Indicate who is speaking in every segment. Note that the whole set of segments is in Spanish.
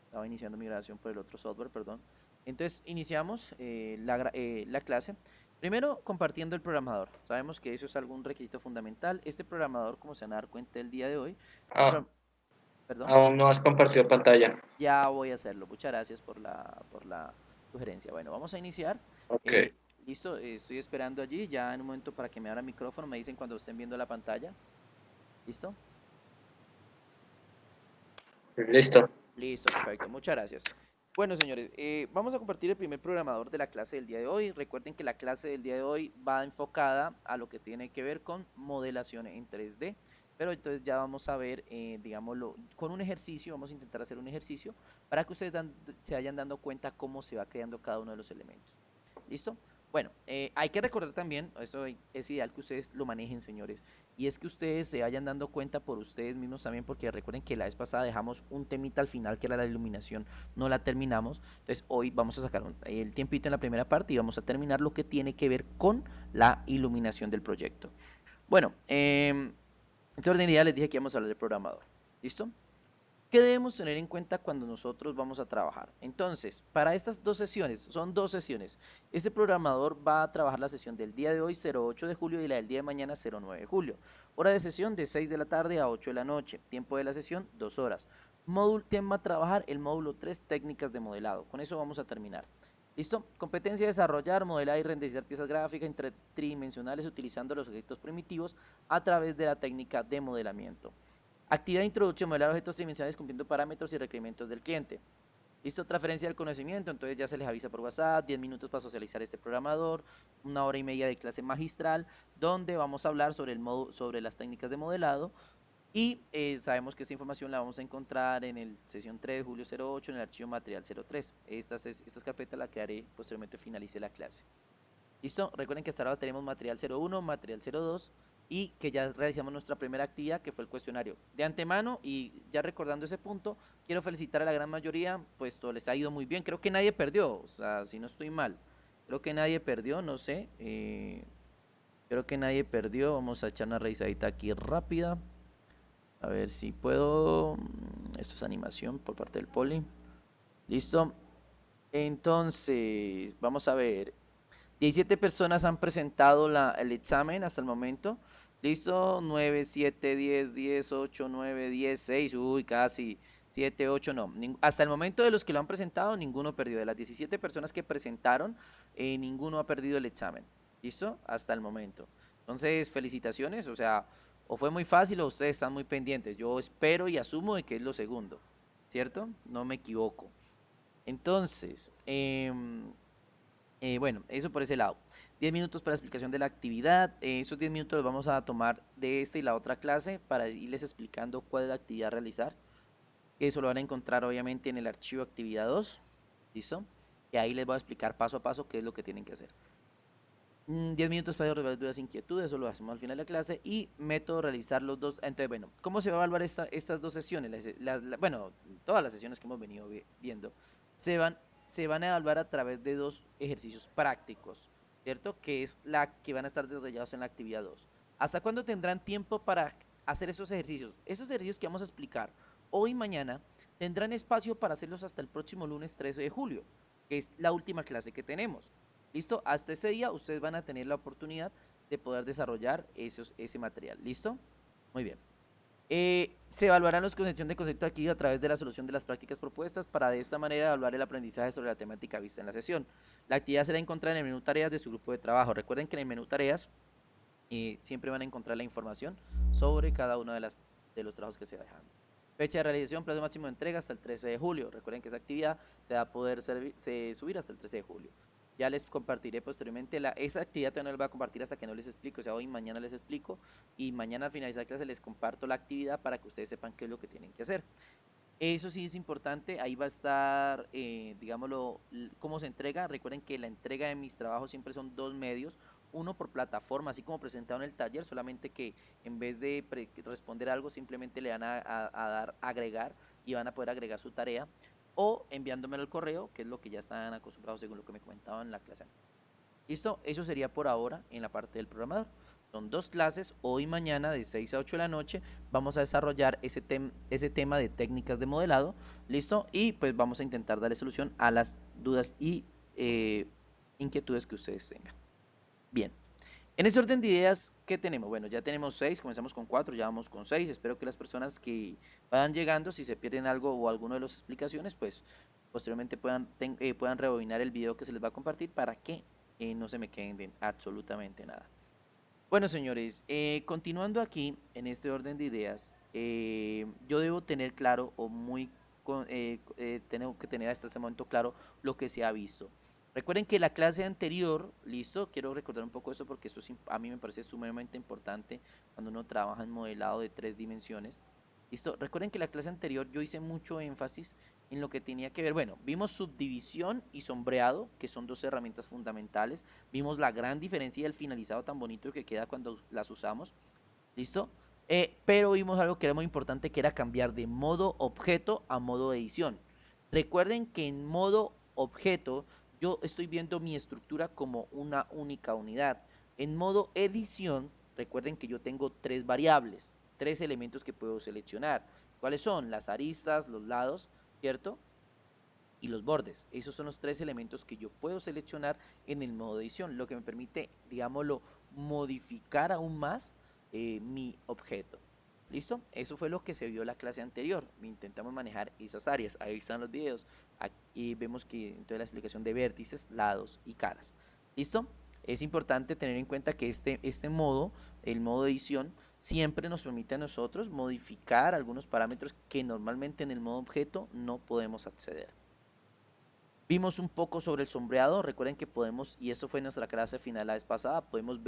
Speaker 1: Estaba iniciando mi grabación por el otro software, perdón. Entonces, iniciamos la clase. Primero, compartiendo el programador. Sabemos que eso es algún requisito fundamental. Este programador, como se van a dar cuenta el día de hoy,
Speaker 2: Ah,
Speaker 1: perdón,
Speaker 2: aún no has compartido pantalla.
Speaker 1: ya voy a hacerlo. Muchas gracias por la sugerencia. Bueno, vamos a iniciar.
Speaker 2: Ok,
Speaker 1: Listo, estoy esperando allí. Ya en un momento para que me abra el micrófono, me dicen cuando estén viendo la pantalla. ¿Listo?
Speaker 2: listo.
Speaker 1: Listo, perfecto. Muchas gracias. Bueno, señores, vamos a compartir el primer programador de la clase del día de hoy. Recuerden que la clase del día de hoy va enfocada a lo que tiene que ver con modelación en 3D. Pero entonces ya vamos a ver, digámoslo, con un ejercicio, vamos a intentar hacer un ejercicio para que ustedes se vayan dando cuenta cómo se va creando cada uno de los elementos. ¿Listo? Bueno, hay que recordar también, eso es ideal que ustedes lo manejen, señores, y es que ustedes se vayan dando cuenta por ustedes mismos también, porque recuerden que la vez pasada dejamos un temita al final que era la iluminación, no la terminamos, entonces hoy vamos a sacar el tiempito en la primera parte y vamos a terminar lo que tiene que ver con la iluminación del proyecto. Bueno, en esta orden de ideas les dije que íbamos a hablar del programador, ¿listo? ¿Qué debemos tener en cuenta cuando nosotros vamos a trabajar? Entonces, para estas dos sesiones, son dos sesiones. Este programador va a trabajar la sesión del día de hoy, 08 de julio, y la del día de mañana, 09 de julio. Hora de sesión de 6 de la tarde a 8 de la noche. Tiempo de la sesión, 2 horas. Módulo, tema a trabajar, el módulo 3, técnicas de modelado. Con eso vamos a terminar. ¿Listo? Competencia de desarrollar, modelar y renderizar piezas gráficas tridimensionales utilizando los objetos primitivos a través de la técnica de modelamiento. Actividad de introducción, modelar objetos tridimensionales cumpliendo parámetros y requerimientos del cliente. Listo, transferencia del conocimiento, entonces ya se les avisa por WhatsApp, 10 minutos para socializar este programador, una hora y media de clase magistral, donde vamos a hablar sobre las técnicas de modelado y sabemos que esta información la vamos a encontrar en el sesión 3, julio 08, en el archivo material 03. Estas carpetas las crearé posteriormente finalice la clase. ¿Listo? Recuerden que hasta ahora tenemos material 01, material 02 y que ya realizamos nuestra primera actividad que fue el cuestionario. De antemano y ya recordando ese punto, quiero felicitar a la gran mayoría, pues todo les ha ido muy bien. Creo que nadie perdió, o sea, si no estoy mal. Creo que nadie perdió, no sé. Creo que nadie perdió. Vamos a echar una revisadita aquí rápida. A ver si puedo. Esto es animación por parte del poli. Listo. Entonces, vamos a ver. 17 personas han presentado el examen hasta el momento. ¿Listo? 9, 7, 10, 10, 8, 9, 10, 6. Uy, casi. 7, 8, no. Hasta el momento de los que lo han presentado, ninguno perdió. De las 17 personas que presentaron, ninguno ha perdido el examen. ¿Listo? Hasta el momento. Entonces, felicitaciones. O sea, o fue muy fácil o ustedes están muy pendientes. Yo espero y asumo de que es lo segundo. ¿Cierto? No me equivoco. Entonces, bueno, eso por ese lado. 10 minutos para la explicación de la actividad. Esos 10 minutos los vamos a tomar de esta y la otra clase para irles explicando cuál es la actividad a realizar. Eso lo van a encontrar obviamente en el archivo actividad 2. ¿Listo? Y ahí les voy a explicar paso a paso qué es lo que tienen que hacer. 10 minutos para resolver dudas e inquietudes, eso lo hacemos al final de la clase. Y método realizar los dos. Entonces, bueno, ¿cómo se va a evaluar estas dos sesiones? Bueno, todas las sesiones que hemos venido viendo se van, se van a evaluar a través de dos ejercicios prácticos, ¿cierto? Que es la que van a estar desarrollados en la actividad 2. ¿Hasta cuándo tendrán tiempo para hacer esos ejercicios? Esos ejercicios que vamos a explicar hoy y mañana tendrán espacio para hacerlos hasta el próximo lunes 13 de julio, que es la última clase que tenemos. ¿Listo? Hasta ese día ustedes van a tener la oportunidad de poder desarrollar ese material. ¿Listo? Muy bien. Se evaluarán los conceptos de concepto aquí a través de la solución de las prácticas propuestas para de esta manera evaluar el aprendizaje sobre la temática vista en la sesión. La actividad será encontrada en el menú tareas de su grupo de trabajo. Recuerden que en el menú tareas siempre van a encontrar la información sobre cada uno de los trabajos que se dejan. Fecha de realización, plazo máximo de entrega hasta el 13 de julio. Recuerden que esa actividad se va a poder subir hasta el 13 de julio. Ya les compartiré posteriormente esa actividad, todavía no les voy a compartir hasta que no les explico, o sea, hoy y mañana les explico y mañana al finalizar la clase les comparto la actividad para que ustedes sepan qué es lo que tienen que hacer. Eso sí es importante, ahí va a estar, digámoslo, cómo se entrega. Recuerden que la entrega de mis trabajos siempre son dos medios, uno por plataforma, así como presentado en el taller, solamente que en vez de responder algo, simplemente le van a dar agregar y van a poder agregar su tarea o enviándomelo al correo, que es lo que ya están acostumbrados según lo que me comentaban en la clase. ¿Listo? Eso sería por ahora en la parte del programador. Son 2 clases, hoy y mañana de 6 a 8 de la noche vamos a desarrollar ese tema de técnicas de modelado, ¿listo? Y pues vamos a intentar darle solución a las dudas y inquietudes que ustedes tengan. Bien, en ese orden de ideas, ¿qué tenemos? Bueno, ya tenemos 6, comenzamos con 4, ya vamos con 6. Espero que las personas que vayan llegando, si se pierden algo o alguna de las explicaciones, pues posteriormente puedan rebobinar el video que se les va a compartir para que no se me queden absolutamente nada. Bueno, señores, continuando aquí en este orden de ideas, yo debo tener claro o tengo que tener hasta ese momento claro lo que se ha visto. Recuerden que la clase anterior, listo, quiero recordar un poco esto porque esto a mí me parece sumamente importante cuando uno trabaja en modelado de 3 dimensiones. Listo, recuerden que la clase anterior yo hice mucho énfasis en lo que tenía que ver, bueno, vimos subdivisión y sombreado, que son 2 herramientas fundamentales. Vimos la gran diferencia y el finalizado tan bonito que queda cuando las usamos. ¿Listo? Pero vimos algo que era muy importante, que era cambiar de modo objeto a modo edición. Recuerden que en modo objeto yo estoy viendo mi estructura como una única unidad. En modo edición, recuerden que yo tengo 3 variables, 3 elementos que puedo seleccionar. ¿Cuáles son? Las aristas, los lados, ¿cierto? Y los bordes. Esos son los 3 elementos que yo puedo seleccionar en el modo edición, lo que me permite, digámoslo, modificar aún más mi objeto. ¿Listo? Eso fue lo que se vio en la clase anterior. Intentamos manejar esas áreas. Ahí están los videos. Aquí vemos que entonces la explicación de vértices, lados y caras. ¿Listo? Es importante tener en cuenta que este modo, el modo edición, siempre nos permite a nosotros modificar algunos parámetros que normalmente en el modo objeto no podemos acceder. Vimos un poco sobre el sombreado, recuerden que podemos, y esto fue nuestra clase final la vez pasada, podemos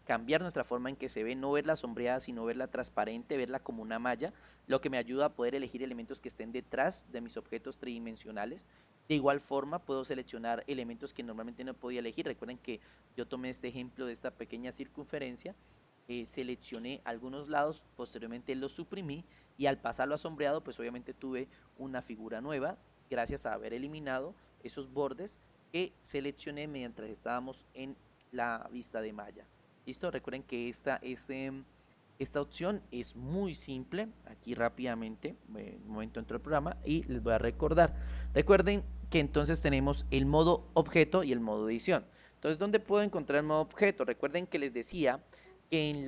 Speaker 1: cambiar nuestra forma en que se ve, no verla sombreada, sino verla transparente, verla como una malla, lo que me ayuda a poder elegir elementos que estén detrás de mis objetos tridimensionales. De igual forma, puedo seleccionar elementos que normalmente no podía elegir. Recuerden que yo tomé este ejemplo de esta pequeña circunferencia, seleccioné algunos lados, posteriormente los suprimí, y al pasarlo a sombreado, pues obviamente tuve una figura nueva, gracias a haber eliminado esos bordes que seleccioné mientras estábamos en la vista de malla. ¿Listo? Recuerden que esta opción es muy simple. Aquí rápidamente, un momento entro al programa y les voy a recordar. Recuerden que entonces tenemos el modo objeto y el modo edición. Entonces, ¿dónde puedo encontrar el modo objeto? Recuerden que les decía que en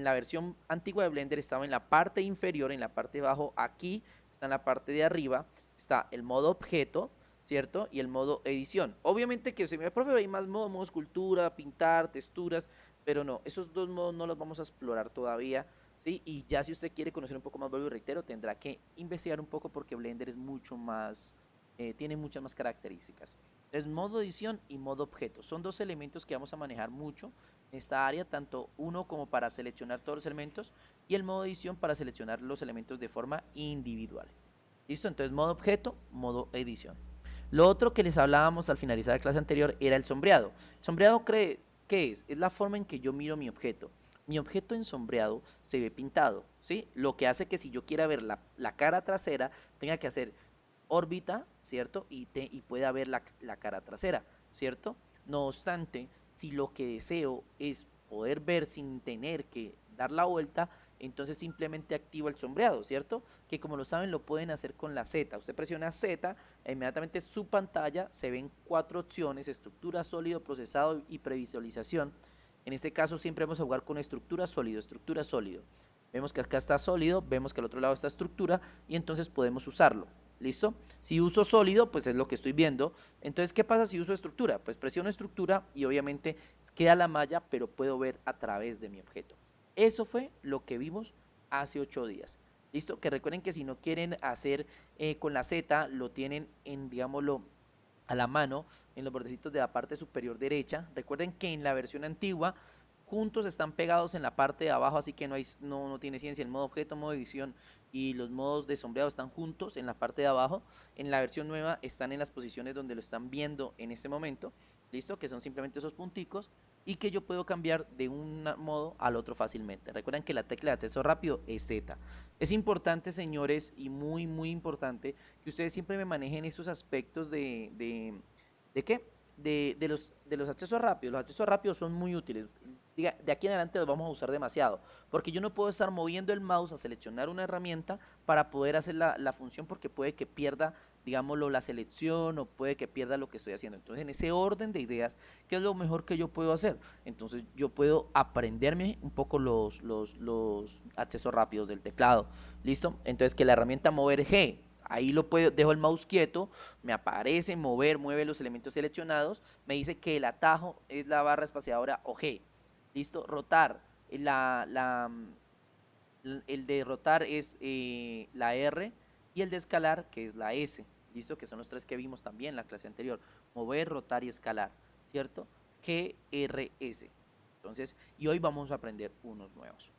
Speaker 1: la versión antigua de Blender estaba en la parte inferior, en la parte de abajo. Aquí está en la parte de arriba, está el modo objeto, ¿cierto? Y el modo edición. Obviamente que si me profe, hay más modo escultura, pintar, texturas, pero no, esos 2 modos no los vamos a explorar todavía, ¿sí? Y ya si usted quiere conocer un poco más, vuelvo y reitero, tendrá que investigar un poco porque Blender es mucho más, tiene muchas más características. Entonces, modo edición y modo objeto. Son 2 elementos que vamos a manejar mucho en esta área, tanto uno como para seleccionar todos los elementos y el modo edición para seleccionar los elementos de forma individual. ¿Listo? Entonces, modo objeto, modo edición. Lo otro que les hablábamos al finalizar la clase anterior era el sombreado. Sombreado, ¿qué es? Es la forma en que yo miro mi objeto. Mi objeto en sombreado se ve pintado, ¿sí? Lo que hace que si yo quiera ver la cara trasera, tenga que hacer órbita, ¿cierto? Y pueda ver la cara trasera, ¿cierto? No obstante, si lo que deseo es poder ver sin tener que dar la vuelta, entonces simplemente activo el sombreado, ¿cierto? Que como lo saben lo pueden hacer con la Z. Usted presiona Z, e inmediatamente su pantalla se ven 4 opciones: estructura, sólido, procesado y previsualización. En este caso siempre vamos a jugar con estructura, sólido, estructura, sólido. Vemos que acá está sólido, vemos que al otro lado está estructura y entonces podemos usarlo. ¿Listo? Si uso sólido, pues es lo que estoy viendo. Entonces, ¿qué pasa si uso estructura? Pues presiono estructura y obviamente queda la malla, pero puedo ver a través de mi objeto. Eso fue lo que vimos hace 8 días. ¿Listo? Que recuerden que si no quieren hacer con la Z, lo tienen en, digámoslo, a la mano, en los bordecitos de la parte superior derecha. Recuerden que en la versión antigua juntos están pegados en la parte de abajo, así que no tiene ciencia. El modo objeto, modo edición y los modos de sombreado están juntos en la parte de abajo. En la versión nueva están en las posiciones donde lo están viendo en este momento, listo, que son simplemente esos punticos y que yo puedo cambiar de un modo al otro fácilmente. Recuerden que la tecla de acceso rápido es Z. Es importante, señores, y muy, muy importante que ustedes siempre me manejen estos aspectos ¿de qué? De los accesos rápidos. Los accesos rápidos son muy útiles. de aquí en adelante los vamos a usar demasiado, porque yo no puedo estar moviendo el mouse a seleccionar una herramienta para poder hacer la función, porque puede que pierda, digámoslo, la selección o puede que pierda lo que estoy haciendo. Entonces, en ese orden de ideas, ¿qué es lo mejor que yo puedo hacer? Entonces, yo puedo aprenderme un poco los accesos rápidos del teclado. ¿Listo? Entonces, que la herramienta mover G, ahí lo puedo, dejo el mouse quieto, me aparece mover, mueve los elementos seleccionados, me dice que el atajo es la barra espaciadora o G. ¿Listo? Rotar, el de rotar es la R y el de escalar, que es la S. ¿Listo? Que son los tres que vimos también en la clase anterior. Mover, rotar y escalar, ¿cierto? GRS. Entonces, y hoy vamos a aprender unos nuevos.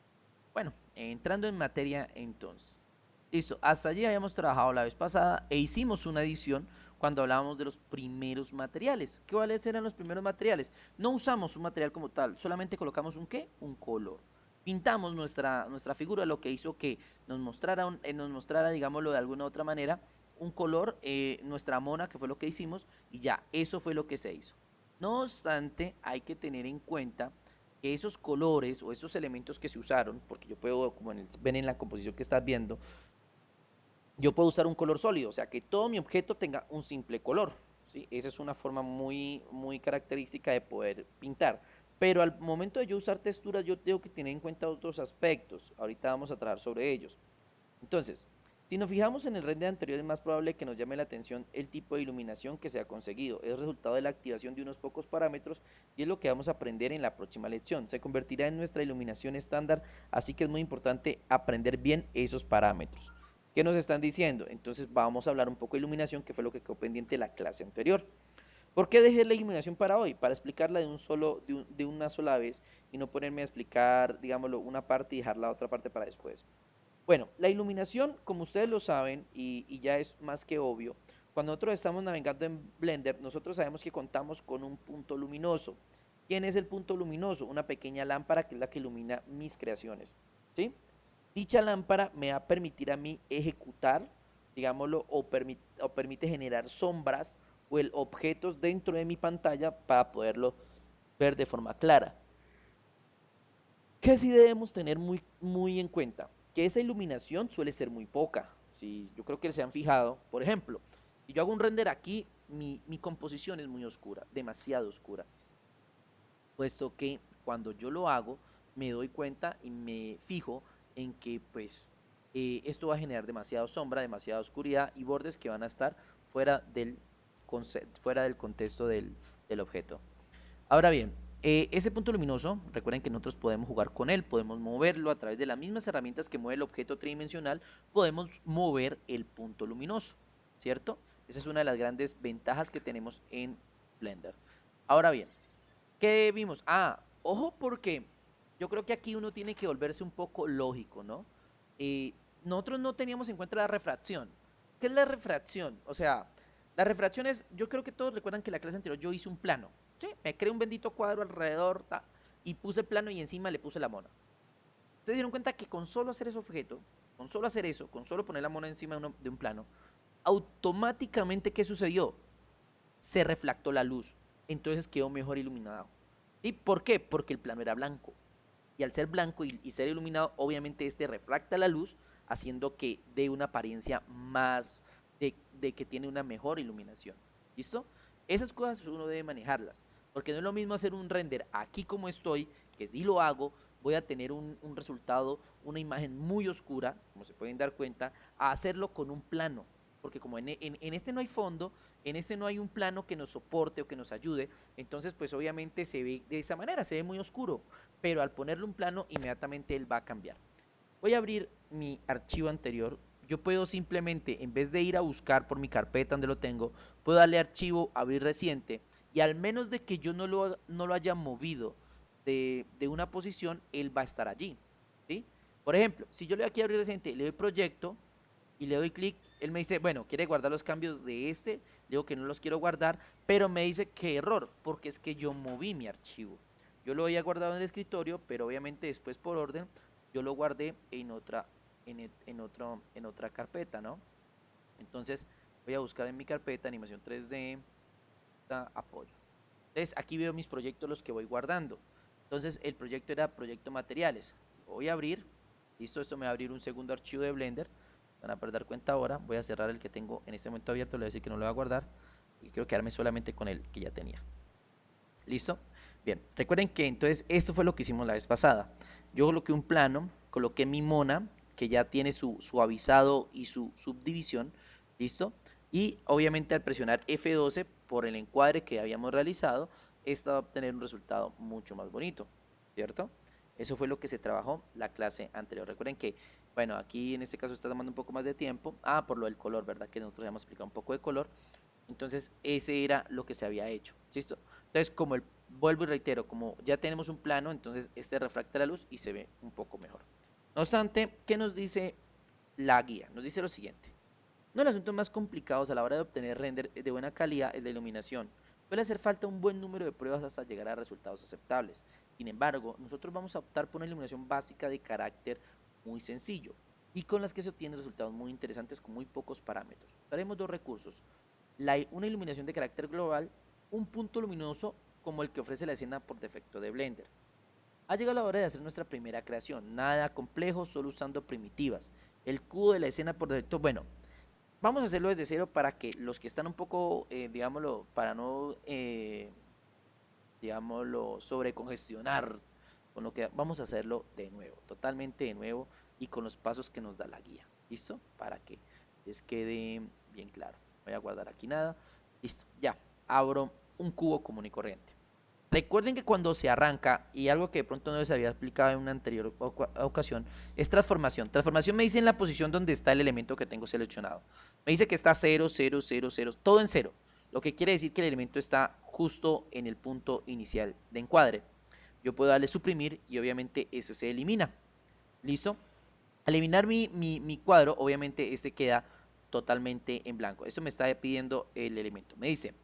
Speaker 1: Bueno, entrando en materia entonces. Listo, hasta allí habíamos trabajado la vez pasada e hicimos una edición cuando hablábamos de los primeros materiales. ¿Cuáles eran los primeros materiales? No usamos un material como tal, solamente colocamos un ¿qué? Un color. Pintamos nuestra figura, lo que hizo que nos mostrara, digámoslo de alguna u otra manera, un color, nuestra mona, que fue lo que hicimos, y ya, eso fue lo que se hizo. No obstante, hay que tener en cuenta que esos colores o esos elementos que se usaron, porque yo puedo, como ven en la composición que estás viendo, yo puedo usar un color sólido, o sea, que todo mi objeto tenga un simple color, ¿sí? Esa es una forma muy característica de poder pintar. Pero al momento de yo usar texturas, yo tengo que tener en cuenta otros aspectos. Ahorita vamos a trabajar sobre ellos. Entonces, si nos fijamos en el render anterior, es más probable que nos llame la atención el tipo de iluminación que se ha conseguido. Es resultado de la activación de unos pocos parámetros y es lo que vamos a aprender en la próxima lección. Se convertirá en nuestra iluminación estándar, así que es muy importante aprender bien esos parámetros. ¿Qué nos están diciendo? Entonces vamos a hablar un poco de iluminación, que fue lo que quedó pendiente de la clase anterior. ¿Por qué dejé la iluminación para hoy? Para explicarla de una sola vez y no ponerme a explicar, digámoslo, una parte y dejar la otra parte para después. Bueno, la iluminación, como ustedes lo saben, y ya es más que obvio, cuando nosotros estamos navegando en Blender, nosotros sabemos que contamos con un punto luminoso. ¿Quién es el punto luminoso? Una pequeña lámpara que es la que ilumina mis creaciones, ¿sí? Dicha lámpara me va a permitir a mí ejecutar, digámoslo, o permite generar sombras o objetos dentro de mi pantalla para poderlo ver de forma clara. ¿Qué sí debemos tener muy en cuenta? Que esa iluminación suele ser muy poca. Si yo creo que se han fijado, por ejemplo, si yo hago un render aquí, mi composición es muy oscura, demasiado oscura, puesto que cuando yo lo hago me doy cuenta y me fijo en que pues esto va a generar demasiada sombra, demasiada oscuridad y bordes que van a estar fuera fuera del contexto del objeto. Ahora bien, ese punto luminoso, recuerden que nosotros podemos jugar con él, podemos moverlo a través de las mismas herramientas que mueve el objeto tridimensional, podemos mover el punto luminoso, ¿cierto? Esa es una de las grandes ventajas que tenemos en Blender. Ahora bien, ¿qué vimos? Ah, ojo porque yo creo que aquí uno tiene que volverse un poco lógico, ¿no? Nosotros no teníamos en cuenta la refracción. ¿Qué es la refracción? O sea, la refracción es, yo creo que todos recuerdan que en la clase anterior yo hice un plano, ¿sí? Me creé un bendito cuadro alrededor y puse el plano y encima le puse la mona. Ustedes dieron cuenta que con solo hacer ese objeto, con solo hacer eso, con solo poner la mona encima de un plano, automáticamente, ¿qué sucedió? Se reflectó la luz, entonces quedó mejor iluminado. ¿Y por qué? Porque el plano era blanco. Y al ser blanco y ser iluminado, obviamente este refracta la luz, haciendo que dé una apariencia más de que tiene una mejor iluminación. ¿Listo? Esas cosas uno debe manejarlas. Porque no es lo mismo hacer un render aquí como estoy, que si lo hago, voy a tener un resultado, una imagen muy oscura, como se pueden dar cuenta, a hacerlo con un plano. Porque como en este no hay fondo, en este no hay un plano que nos soporte o que nos ayude, entonces pues obviamente se ve de esa manera, se ve muy oscuro, pero al ponerle un plano inmediatamente él va a cambiar. Voy a abrir mi archivo anterior. Yo puedo simplemente, en vez de ir a buscar por mi carpeta donde lo tengo, puedo darle archivo, abrir reciente, y al menos de que yo no lo haya movido de una posición, él va a estar allí, ¿sí? Por ejemplo, si yo le doy aquí a abrir reciente, le doy proyecto y le doy clic, él me dice, bueno, quiere guardar los cambios de este, le digo que no los quiero guardar, pero me dice que error, porque es que yo moví mi archivo. Yo lo había guardado en el escritorio, pero obviamente después por orden yo lo guardé en otra carpeta, ¿no? Entonces voy a buscar en mi carpeta animación 3D, apoyo. Entonces aquí veo mis proyectos los que voy guardando. Entonces el proyecto era proyecto materiales. Voy a abrir, listo, esto me va a abrir un segundo archivo de Blender. Van a poder dar cuenta ahora. Voy a cerrar el que tengo en este momento abierto, le voy a decir que no lo voy a guardar y quiero quedarme solamente con el que ya tenía. ¿Listo? Bien, recuerden que entonces esto fue lo que hicimos la vez pasada. Yo coloqué un plano, coloqué mi mona, que ya tiene su avisado y su subdivisión, ¿listo? Y obviamente al presionar F12 por el encuadre que habíamos realizado, esta va a obtener un resultado mucho más bonito, ¿cierto? Eso fue lo que se trabajó la clase anterior. Recuerden que, bueno, aquí en este caso está tomando un poco más de tiempo. Ah, por lo del color, ¿verdad? Que nosotros habíamos explicado un poco de color. Entonces, ese era lo que se había hecho, ¿listo? Entonces, vuelvo y reitero, como ya tenemos un plano, entonces este refracta la luz y se ve un poco mejor. No obstante, ¿qué nos dice la guía? Nos dice lo siguiente. Uno de los asuntos más complicados a la hora de obtener render de buena calidad es la iluminación. Suele hacer falta un buen número de pruebas hasta llegar a resultados aceptables. Sin embargo, nosotros vamos a optar por una iluminación básica de carácter muy sencillo y con las que se obtienen resultados muy interesantes con muy pocos parámetros. Usaremos dos recursos, una iluminación de carácter global, un punto luminoso como el que ofrece la escena por defecto de Blender. Ha llegado la hora de hacer nuestra primera creación, nada complejo, solo usando primitivas. El cubo de la escena por defecto, bueno, vamos a hacerlo desde cero para que los que están un poco, digámoslo, para no, digámoslo, sobrecongestionar con lo que vamos a hacerlo de nuevo, totalmente de nuevo y con los pasos que nos da la guía. ¿Listo? Para que les quede bien claro. Voy a guardar aquí nada. Listo, ya. Abro un cubo común y corriente. Recuerden que cuando se arranca, y algo que de pronto no les había explicado en una anterior ocasión, es transformación. Transformación me dice en la posición donde está el elemento que tengo seleccionado. Me dice que está 0, 0, 0, 0, todo en 0. Lo que quiere decir que el elemento está justo en el punto inicial de encuadre. Yo puedo darle suprimir y obviamente eso se elimina. ¿Listo? Al eliminar mi cuadro, obviamente este queda totalmente en blanco. Esto me está pidiendo el elemento. Me dice,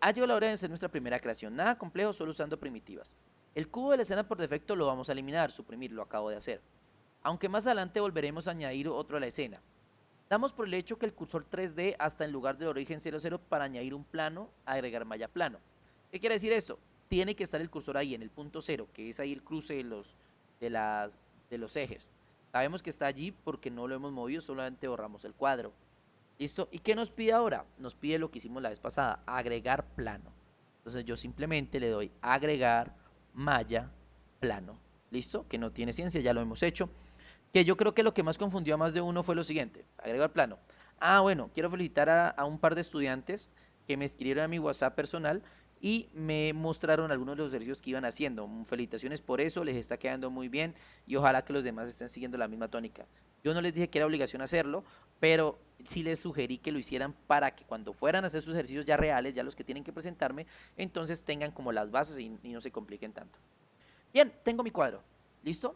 Speaker 1: ha llegado la hora de hacer nuestra primera creación. Nada complejo, solo usando primitivas. El cubo de la escena por defecto lo vamos a eliminar, suprimir, lo acabo de hacer. Aunque más adelante volveremos a añadir otro a la escena. Damos por el hecho que el cursor 3D hasta en lugar del origen 00 para añadir un plano, agregar malla plano. ¿Qué quiere decir esto? Tiene que estar el cursor ahí en el punto 0, que es ahí el cruce de, las, de los ejes. Sabemos que está allí porque no lo hemos movido, solamente borramos el cuadro. ¿Listo? ¿Y qué nos pide ahora? Nos pide lo que hicimos la vez pasada, agregar plano. Entonces yo simplemente le doy agregar malla plano. ¿Listo? Que no tiene ciencia, ya lo hemos hecho. Que yo creo que lo que más confundió a más de uno fue lo siguiente, agregar plano. Ah, bueno, quiero felicitar a un par de estudiantes que me escribieron a mi WhatsApp personal y me mostraron algunos de los ejercicios que iban haciendo. Felicitaciones por eso, les está quedando muy bien y ojalá que los demás estén siguiendo la misma tónica. Yo no les dije que era obligación hacerlo, pero sí les sugerí que lo hicieran para que cuando fueran a hacer sus ejercicios ya reales, ya los que tienen que presentarme, entonces tengan como las bases y no se compliquen tanto. Bien, tengo mi cuadro. ¿Listo?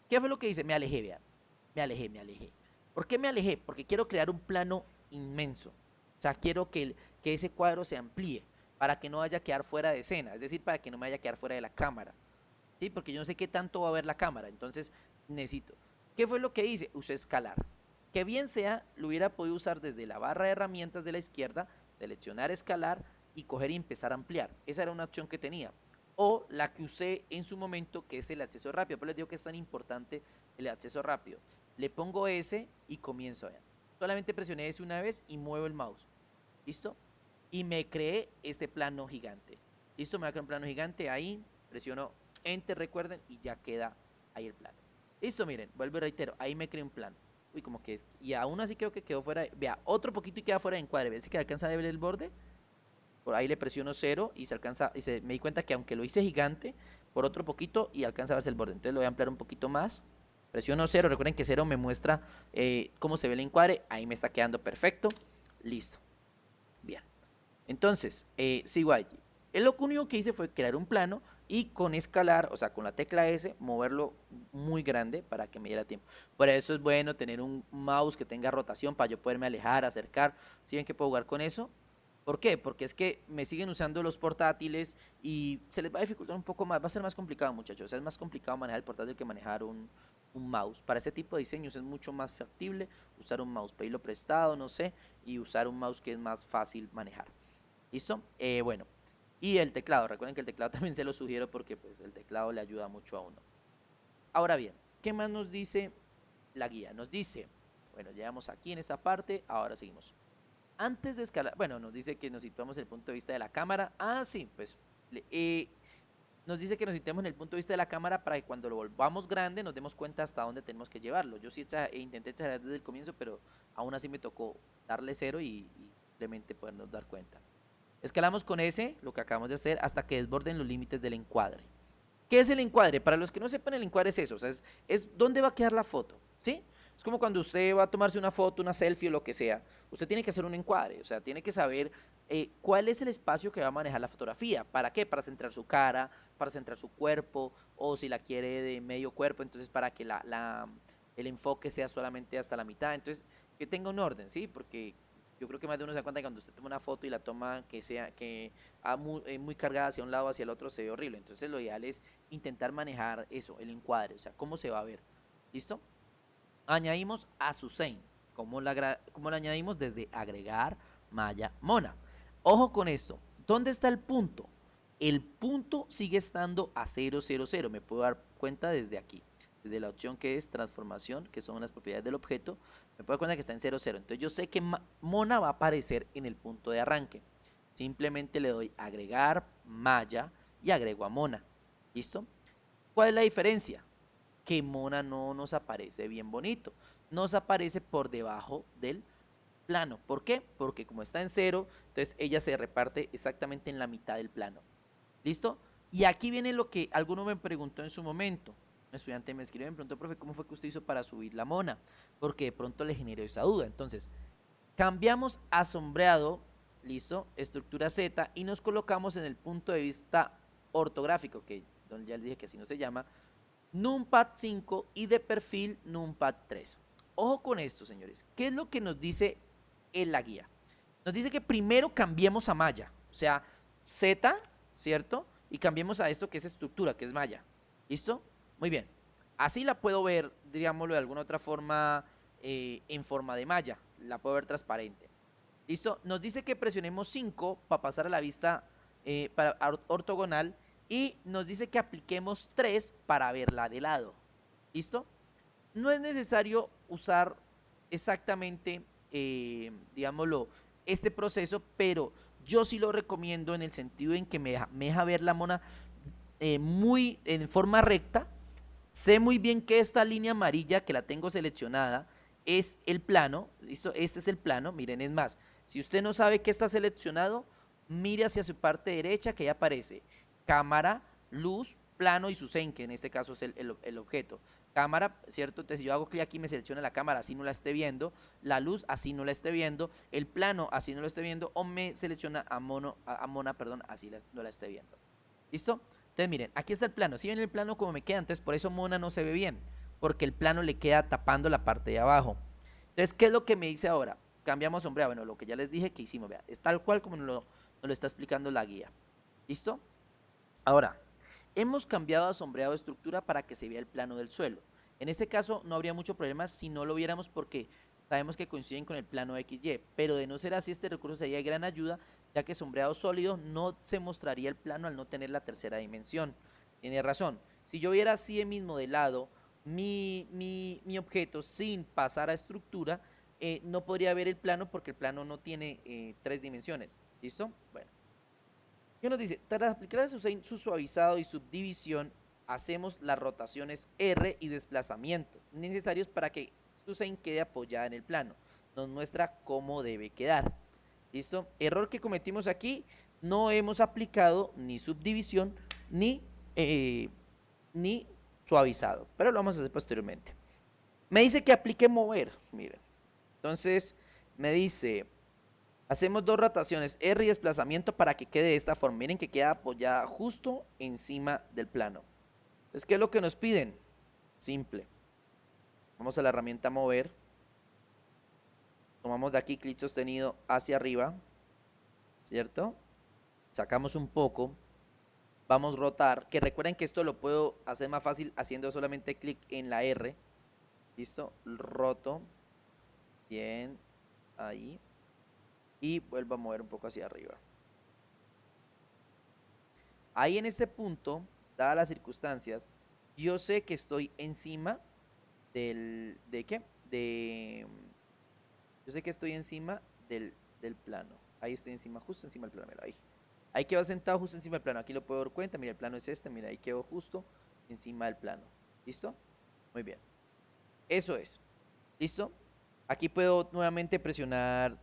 Speaker 1: ¿Qué fue lo que hice? Me alejé, vean. Me alejé. ¿Por qué me alejé? Porque quiero crear un plano inmenso. O sea, quiero que ese cuadro se amplíe para que no vaya a quedar fuera de escena. Es decir, para que no me vaya a quedar fuera de la cámara. ¿Sí? Porque yo no sé qué tanto va a ver la cámara. Entonces, necesito. ¿Qué fue lo que hice? Usé escalar. Que bien sea, lo hubiera podido usar desde la barra de herramientas de la izquierda, seleccionar escalar y coger y empezar a ampliar. Esa era una opción que tenía. O la que usé en su momento, que es el acceso rápido. Pero les digo que es tan importante el acceso rápido. Le pongo S y comienzo. Vean. Solamente presioné S una vez y muevo el mouse. ¿Listo? Y me creé este plano gigante. ¿Listo? Me va a crear un plano gigante. Ahí presiono Enter, recuerden, y ya queda ahí el plano. Listo, miren, vuelvo y reitero. Ahí me creé un plano. Uy, como que es. Y aún así creo que quedó fuera. Vea, otro poquito y queda fuera de encuadre. ¿Ven si que alcanza a ver el borde? Por ahí le presiono 0 y se alcanza. Me di cuenta que aunque lo hice gigante, por otro poquito y alcanza a verse el borde. Entonces lo voy a ampliar un poquito más. Presiono 0. Recuerden que 0 me muestra cómo se ve el encuadre. Ahí me está quedando perfecto. Listo. Bien. Entonces, sigo allí. Lo único que hice fue crear un plano y con escalar, o sea, con la tecla S, moverlo muy grande para que me diera tiempo. Por eso es bueno tener un mouse que tenga rotación para yo poderme alejar, acercar. ¿Sí ven que puedo jugar con eso? ¿Por qué? Porque es que me siguen usando los portátiles y se les va a dificultar un poco más, va a ser más complicado, muchachos. O sea, es más complicado manejar el portátil que manejar un mouse. Para este tipo de diseños es mucho más factible usar un mouse, pedirlo prestado, no sé, y usar un mouse que es más fácil manejar. ¿Listo? Bueno, Y el teclado, recuerden que el teclado también se lo sugiero porque pues el teclado le ayuda mucho a uno. Ahora bien, ¿qué más nos dice la guía? Nos dice, bueno, llegamos aquí en esta parte, ahora seguimos. Antes de escalar, bueno, nos dice que nos situamos en el punto de vista de la cámara. Ah, sí, pues nos dice que nos situemos en el punto de vista de la cámara para que cuando lo volvamos grande nos demos cuenta hasta dónde tenemos que llevarlo. Yo sí intenté exagerar desde el comienzo, pero aún así me tocó darle cero y simplemente podernos dar cuenta. Escalamos con S, lo que acabamos de hacer, hasta que desborden los límites del encuadre. ¿Qué es el encuadre? Para los que no sepan, el encuadre es eso, o sea, es dónde va a quedar la foto, ¿sí? Es como cuando usted va a tomarse una foto, una selfie o lo que sea, usted tiene que hacer un encuadre, o sea, tiene que saber cuál es el espacio que va a manejar la fotografía. ¿Para qué? Para centrar su cara, para centrar su cuerpo, o si la quiere de medio cuerpo, entonces para que el enfoque sea solamente hasta la mitad. Entonces, que tenga un orden, ¿sí? Porque yo creo que más de uno se da cuenta que cuando usted toma una foto y la toma que muy cargada hacia un lado o hacia el otro se ve horrible. Entonces lo ideal es intentar manejar eso, el encuadre, o sea, cómo se va a ver. ¿Listo? Añadimos a Susain. ¿Cómo la añadimos? Desde agregar malla mona. Ojo con esto. ¿Dónde está el punto? El punto sigue estando a 0, 0, 0. Me puedo dar cuenta desde aquí. Desde la opción que es transformación, que son las propiedades del objeto, me puedo dar cuenta que está en 0, 0. Entonces yo sé que mona va a aparecer en el punto de arranque. Simplemente le doy agregar malla y agrego a mona. ¿Listo? ¿Cuál es la diferencia? Que mona no nos aparece bien bonito. Nos aparece por debajo del plano. ¿Por qué? Porque como está en cero, entonces ella se reparte exactamente en la mitad del plano. ¿Listo? Y aquí viene lo que alguno me preguntó en su momento. Un estudiante me escribió y me preguntó, profe, ¿cómo fue que usted hizo para subir la mona? Porque de pronto le generó esa duda. Entonces, cambiamos a sombreado, listo, estructura Z, y nos colocamos en el punto de vista ortográfico, que ya les dije que así no se llama, numpad 5 y de perfil numpad 3. Ojo con esto, señores. ¿Qué es lo que nos dice en la guía? Nos dice que primero cambiemos a malla, o sea, Z, ¿cierto? Y cambiemos a esto que es estructura, que es malla. ¿Listo? Muy bien. Así la puedo ver, digámoslo de alguna otra forma, en forma de malla. La puedo ver transparente. ¿Listo? Nos dice que presionemos 5 para pasar a la vista para ortogonal y nos dice que apliquemos 3 para verla de lado. ¿Listo? No es necesario usar exactamente, digámoslo, este proceso, pero yo sí lo recomiendo en el sentido en que me deja ver la mona muy en forma recta. Sé muy bien que esta línea amarilla que la tengo seleccionada es el plano. ¿Listo? Este es el plano. Miren, es más, si usted no sabe qué está seleccionado, mire hacia su parte derecha que ahí aparece cámara, luz, plano y su zen, que en este caso es el objeto. Cámara, ¿cierto? Entonces si yo hago clic aquí me selecciona la cámara, así no la esté viendo, la luz, así no la esté viendo, el plano, así no lo esté viendo, o me selecciona a mona, perdón, así no la esté viendo. ¿Listo? Entonces miren, aquí está el plano. Si ven el plano como me queda, entonces por eso mona no se ve bien, porque el plano le queda tapando la parte de abajo. Entonces, ¿qué es lo que me dice ahora? Cambiamos sombreado. Bueno, lo que ya les dije que hicimos, vea, es tal cual como nos lo está explicando la guía. ¿Listo? Ahora, hemos cambiado a sombreado de estructura para que se vea el plano del suelo. En este caso no habría mucho problema si no lo viéramos porque sabemos que coinciden con el plano XY, pero de no ser así este recurso sería de gran ayuda, ya que sombreado sólido no se mostraría el plano al no tener la tercera dimensión. Tiene razón, si yo viera así de mismo de lado mi objeto sin pasar a estructura, no podría ver el plano porque el plano no tiene 3 dimensiones. ¿Listo? Bueno. ¿Qué nos dice? Tras aplicar su suavizado y subdivisión, hacemos las rotaciones R y desplazamiento necesarios para que Susain quede apoyada en el plano. Nos muestra cómo debe quedar. ¿Listo? Error que cometimos aquí, no hemos aplicado ni subdivisión eh, ni suavizado, pero lo vamos a hacer posteriormente. Me dice que aplique mover, miren. Entonces, me dice, hacemos 2 rotaciones, R y desplazamiento para que quede de esta forma. Miren que queda apoyada justo encima del plano. Entonces, ¿qué es lo que nos piden? Simple. Vamos a la herramienta mover. Tomamos de aquí clic sostenido hacia arriba. ¿Cierto? Sacamos un poco. Vamos a rotar. Que recuerden que esto lo puedo hacer más fácil haciendo solamente clic en la R. ¿Listo? Roto. Bien. Ahí. Y vuelvo a mover un poco hacia arriba. Ahí en este punto, dadas las circunstancias, yo sé que estoy encima ¿de qué? Yo sé que estoy encima del plano. Ahí estoy encima, justo encima del plano, mira, ahí. Ahí quedo sentado justo encima del plano. Aquí lo puedo dar cuenta, mira, el plano es este, mira, ahí quedo justo encima del plano. ¿Listo? Muy bien. Eso es. ¿Listo? Aquí puedo nuevamente presionar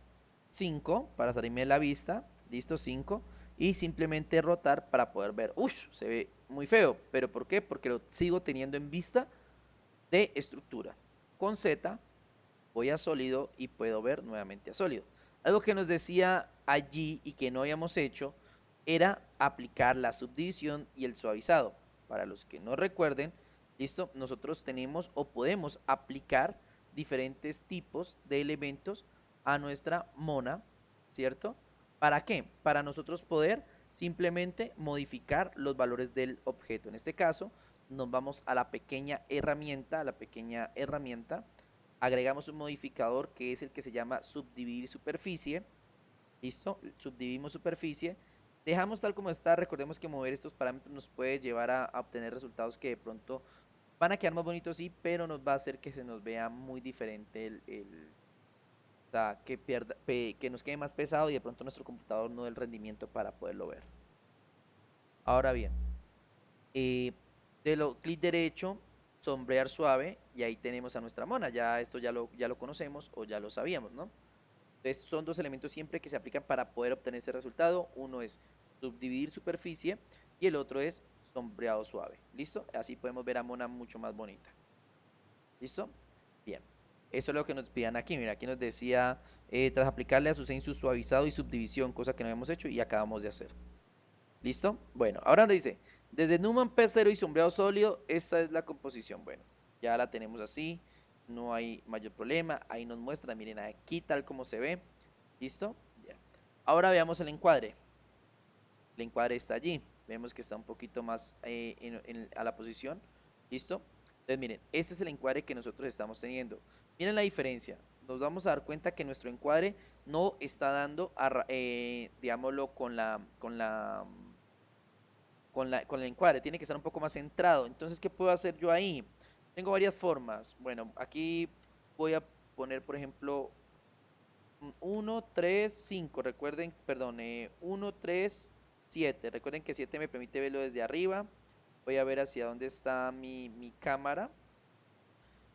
Speaker 1: 5 para salirme de la vista. ¿Listo? 5. Y simplemente rotar para poder ver. Uy, se ve muy feo. ¿Pero por qué? Porque lo sigo teniendo en vista de estructura. Con Z voy a sólido y puedo ver nuevamente a sólido. Algo que nos decía allí y que no habíamos hecho era aplicar la subdivisión y el suavizado. Para los que no recuerden, listo, nosotros tenemos o podemos aplicar diferentes tipos de elementos a nuestra mona, ¿cierto? ¿Para qué? Para nosotros poder simplemente modificar los valores del objeto. En este caso, nos vamos a la pequeña herramienta, agregamos un modificador que es el que se llama subdividir superficie. ¿Listo? Subdividimos superficie. Dejamos tal como está. Recordemos que mover estos parámetros nos puede llevar a obtener resultados que de pronto van a quedar más bonitos, sí, pero nos va a hacer que se nos vea muy diferente o sea, que nos quede más pesado y de pronto nuestro computador no dé el rendimiento para poderlo ver. Ahora bien, eh, de lo clic derecho, sombrear suave, y ahí tenemos a nuestra mona. Ya esto ya lo conocemos o ya lo sabíamos, ¿no? Entonces son dos elementos siempre que se aplican para poder obtener ese resultado. Uno es subdividir superficie y el otro es sombreado suave. ¿Listo? Así podemos ver a mona mucho más bonita. ¿Listo? Bien. Eso es lo que nos pedían aquí. Mira, aquí nos decía, tras aplicarle a su su suavizado y subdivisión, cosa que no habíamos hecho y acabamos de hacer. ¿Listo? Bueno, ahora nos dice, desde Newman P0 y sombreado sólido, esta es la composición. Bueno, ya la tenemos así, no hay mayor problema. Ahí nos muestra, miren aquí tal como se ve. ¿Listo? Bien. Ahora veamos el encuadre. El encuadre está allí. Vemos que está un poquito más a la posición. ¿Listo? Entonces miren, este es el encuadre que nosotros estamos teniendo. Miren la diferencia. Nos vamos a dar cuenta que nuestro encuadre no está dando, digámoslo, con el encuadre, tiene que estar un poco más centrado. Entonces, ¿qué puedo hacer yo ahí? Tengo varias formas. Bueno, aquí voy a poner, por ejemplo, 1, 3, 5. Recuerden, perdón, 1, 3, 7. Recuerden que 7 me permite verlo desde arriba. Voy a ver hacia dónde está mi cámara.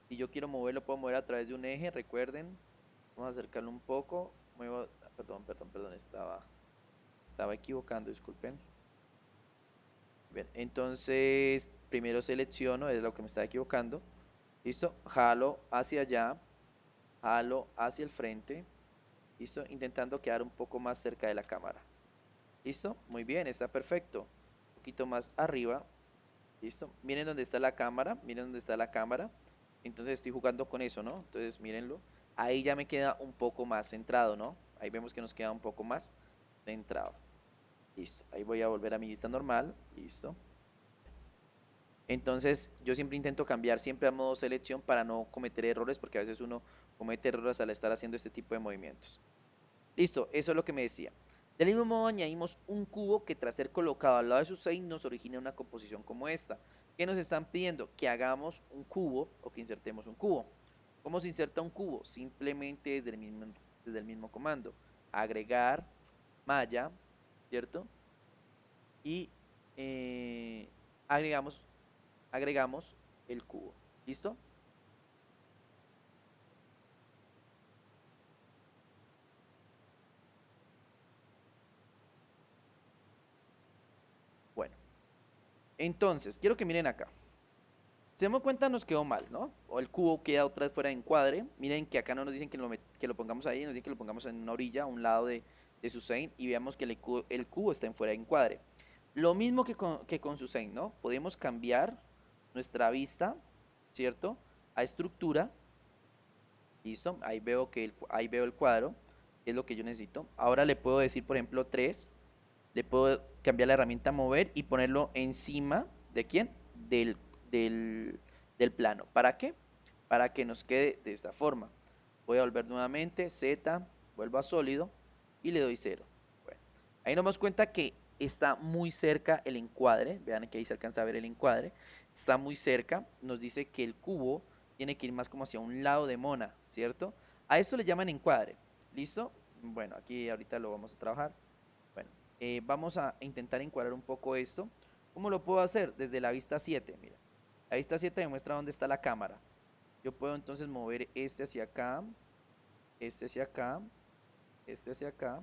Speaker 1: Si yo quiero moverlo, puedo mover a través de un eje. Recuerden, vamos a acercarlo un poco. Muevo, perdón, estaba equivocando, disculpen. Bien, entonces primero selecciono, es lo que me estaba equivocando. Listo, jalo hacia allá, jalo hacia el frente. Listo, intentando quedar un poco más cerca de la cámara. Listo, muy bien, está perfecto. Un poquito más arriba. Listo, miren dónde está la cámara, miren dónde está la cámara. Entonces estoy jugando con eso, ¿no? Entonces mírenlo. Ahí ya me queda un poco más centrado, ¿no? Ahí vemos que nos queda un poco más centrado. Listo, ahí voy a volver a mi vista normal. Listo. Entonces yo siempre intento cambiar siempre a modo selección para no cometer errores, porque a veces uno comete errores al estar haciendo este tipo de movimientos. Listo, eso es lo que me decía. Del mismo modo añadimos un cubo que tras ser colocado al lado de su 6 nos origina una composición como esta. ¿Qué nos están pidiendo? Que hagamos un cubo o que insertemos un cubo. ¿Cómo se inserta un cubo? Simplemente desde el mismo comando. Agregar malla, ¿cierto? Y agregamos agregamos el cubo. ¿Listo? Bueno, entonces, quiero que miren acá. Se damos cuenta, nos quedó mal, ¿no? O el cubo queda otra vez fuera de encuadre. Miren que acá no nos dicen que lo pongamos ahí, nos dicen que lo pongamos en una orilla, a un lado de Susain, y veamos que el cubo está en fuera de encuadre. Lo mismo que con Susain, ¿no? Podemos cambiar nuestra vista, ¿cierto? A estructura. ¿Listo? Ahí veo el cuadro, que es lo que yo necesito. Ahora le puedo decir, por ejemplo, 3. Le puedo cambiar la herramienta mover y ponerlo encima de quién? Del plano. ¿Para qué? Para que nos quede de esta forma. Voy a volver nuevamente, Z, vuelvo a sólido y le doy 0. Bueno, ahí nos damos cuenta que está muy cerca el encuadre, vean que ahí se alcanza a ver el encuadre, está muy cerca, nos dice que el cubo tiene que ir más como hacia un lado de Mona, ¿cierto? A esto le llaman encuadre, ¿listo? Bueno, aquí ahorita lo vamos a trabajar. Bueno, vamos a intentar encuadrar un poco esto. ¿Cómo lo puedo hacer? Desde la vista 7, mira. La vista 7 me muestra dónde está la cámara. Yo puedo entonces mover este hacia acá, este hacia acá, este hacia acá,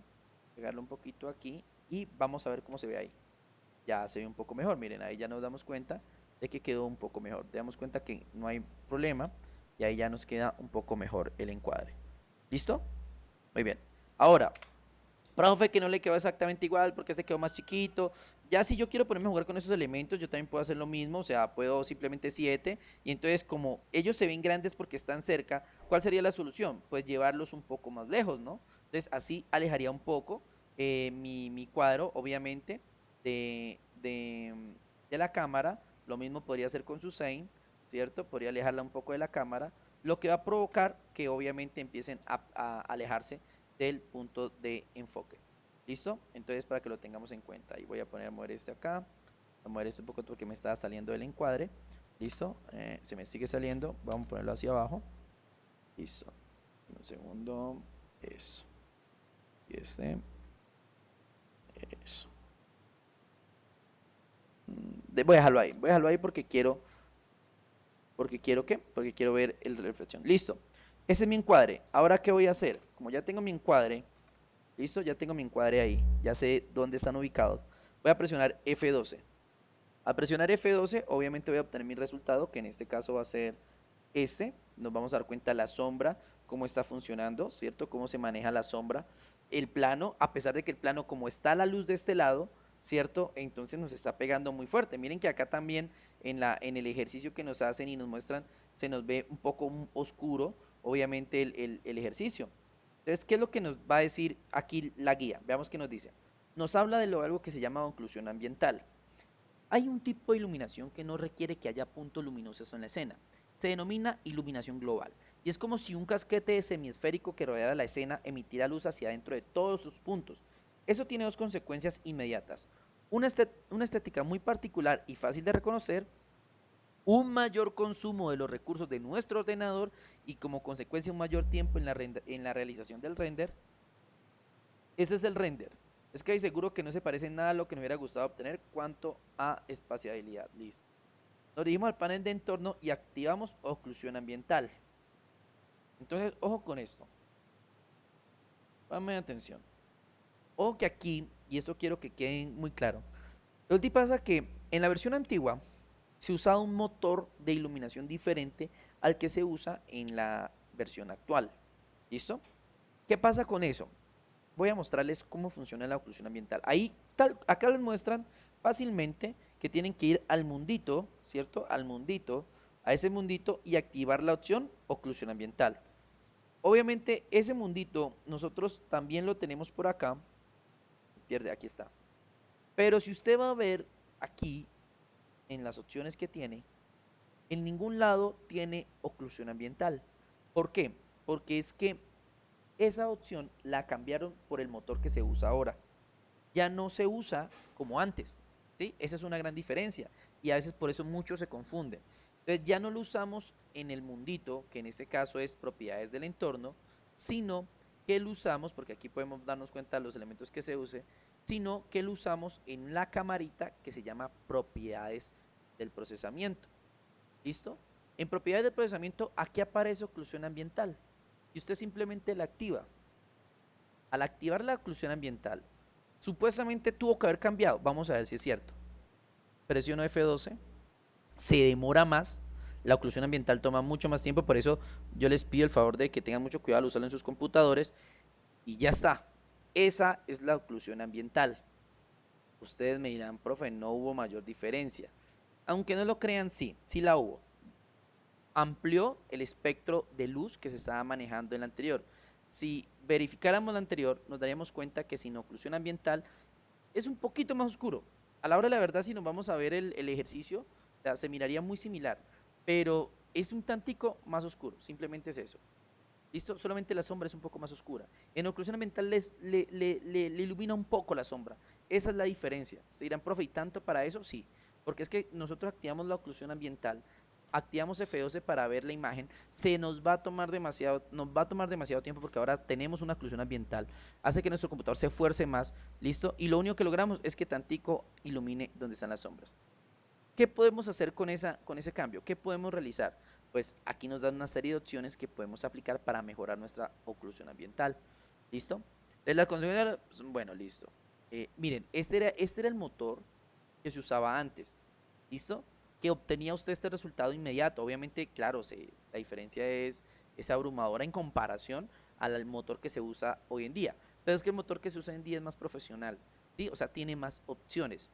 Speaker 1: pegarlo un poquito aquí y vamos a ver cómo se ve ahí. Ya se ve un poco mejor, miren, ahí ya nos damos cuenta de que quedó un poco mejor. Te damos cuenta que no hay problema y ahí ya nos queda un poco mejor el encuadre. ¿Listo? Muy bien. Ahora, profe, que no le quedó exactamente igual porque se quedó más chiquito. Ya si yo quiero ponerme a jugar con esos elementos, yo también puedo hacer lo mismo, o sea, puedo simplemente 7 y entonces como ellos se ven grandes porque están cerca, ¿cuál sería la solución? Pues llevarlos un poco más lejos, ¿no? Entonces así alejaría un poco mi cuadro, obviamente, de la cámara. Lo mismo podría hacer con su Sein, ¿cierto? Podría alejarla un poco de la cámara, lo que va a provocar que obviamente empiecen a alejarse del punto de enfoque. ¿Listo? Entonces para que lo tengamos en cuenta. Y voy a poner a mover este acá. Voy a mover este un poco porque me está saliendo del encuadre. ¿Listo? Se me sigue saliendo. Vamos a ponerlo hacia abajo. Listo. Un segundo. Eso. Y este. Eso. Voy a dejarlo ahí. Voy a dejarlo ahí porque quiero. ¿Porque quiero qué? Porque quiero ver el de reflexión. Listo. Ese es mi encuadre. Ahora, ¿qué voy a hacer? Como ya tengo mi encuadre, listo, ya tengo mi encuadre ahí, ya sé dónde están ubicados. Voy a presionar F12. Al presionar F12, obviamente voy a obtener mi resultado, que en este caso va a ser este. Nos vamos a dar cuenta la sombra, cómo está funcionando, ¿cierto? Cómo se maneja la sombra. El plano, a pesar de que el plano, como está la luz de este lado, ¿cierto? Entonces nos está pegando muy fuerte. Miren que acá también en el ejercicio que nos hacen y nos muestran, se nos ve un poco oscuro, obviamente, el ejercicio. Entonces, ¿qué es lo que nos va a decir aquí la guía? Veamos qué nos dice. Nos habla de algo que se llama oclusión ambiental. Hay un tipo de iluminación que no requiere que haya puntos luminosos en la escena. Se denomina iluminación global. Y es como si un casquete semiesférico que rodeara la escena emitiera luz hacia adentro de todos sus puntos. Eso tiene dos consecuencias inmediatas. Una estética muy particular y fácil de reconocer, un mayor consumo de los recursos de nuestro ordenador y como consecuencia un mayor tiempo en la realización del render. Ese es el render. Es que hay seguro que no se parece en nada a lo que nos hubiera gustado obtener cuanto a espacialidad. Listo. Nos dirigimos al panel de entorno y activamos oclusión ambiental. Entonces, ojo con esto. Dame atención. Ojo que aquí, y esto quiero que quede muy claro. Lo que pasa es que en la versión antigua se usaba un motor de iluminación diferente al que se usa en la versión actual. ¿Listo? ¿Qué pasa con eso? Voy a mostrarles cómo funciona la oclusión ambiental. Ahí, acá les muestran fácilmente que tienen que ir al mundito, ¿cierto? Al mundito, a ese mundito y activar la opción oclusión ambiental. Obviamente ese mundito nosotros también lo tenemos por acá. Pierde, aquí está. Pero si usted va a ver aquí, en las opciones que tiene, en ningún lado tiene oclusión ambiental. ¿Por qué? Porque es que esa opción la cambiaron por el motor que se usa ahora. Ya no se usa como antes, ¿sí? Esa es una gran diferencia y a veces por eso muchos se confunden. Entonces ya no lo usamos en el mundito, que en este caso es propiedades del entorno, sino que lo usamos, porque aquí podemos darnos cuenta de los elementos que se use, sino que lo usamos en la camarita que se llama propiedades del procesamiento. ¿Listo? En propiedades del procesamiento, aquí aparece oclusión ambiental y usted simplemente la activa. Al activar la oclusión ambiental, supuestamente tuvo que haber cambiado. Vamos a ver si es cierto. Presiono F12. Se demora más. La oclusión ambiental toma mucho más tiempo. Por eso yo les pido el favor de que tengan mucho cuidado al usarlo en sus computadores. Y ya está. Esa es la oclusión ambiental. Ustedes me dirán, profe, no hubo mayor diferencia. Aunque no lo crean, sí, sí la hubo. Amplió el espectro de luz que se estaba manejando en la anterior. Si verificáramos la anterior, nos daríamos cuenta que sin oclusión ambiental es un poquito más oscuro. A la hora de la verdad, si nos vamos a ver el ejercicio, o sea, se miraría muy similar, pero es un tantico más oscuro, simplemente es eso. ¿Listo? Solamente la sombra es un poco más oscura. En oclusión ambiental le ilumina un poco la sombra. Esa es la diferencia. Se dirán, profe, ¿y tanto para eso? Sí, porque es que nosotros activamos la oclusión ambiental, activamos F12 para ver la imagen, nos va a tomar demasiado tiempo porque ahora tenemos una oclusión ambiental, hace que nuestro computador se esfuerce más, ¿listo? Y lo único que logramos es que tantico ilumine donde están las sombras. ¿Qué podemos hacer con ese cambio? ¿Qué podemos realizar? Pues aquí nos dan una serie de opciones que podemos aplicar para mejorar nuestra oclusión ambiental. ¿Listo? De la consecuencia, pues, bueno, listo. Miren, este era el motor que se usaba antes. ¿Listo? Que obtenía usted este resultado inmediato. Obviamente, claro, la diferencia es abrumadora en comparación al motor que se usa hoy en día. Pero es que el motor que se usa hoy en día es más profesional. ¿Sí? O sea, tiene más opciones.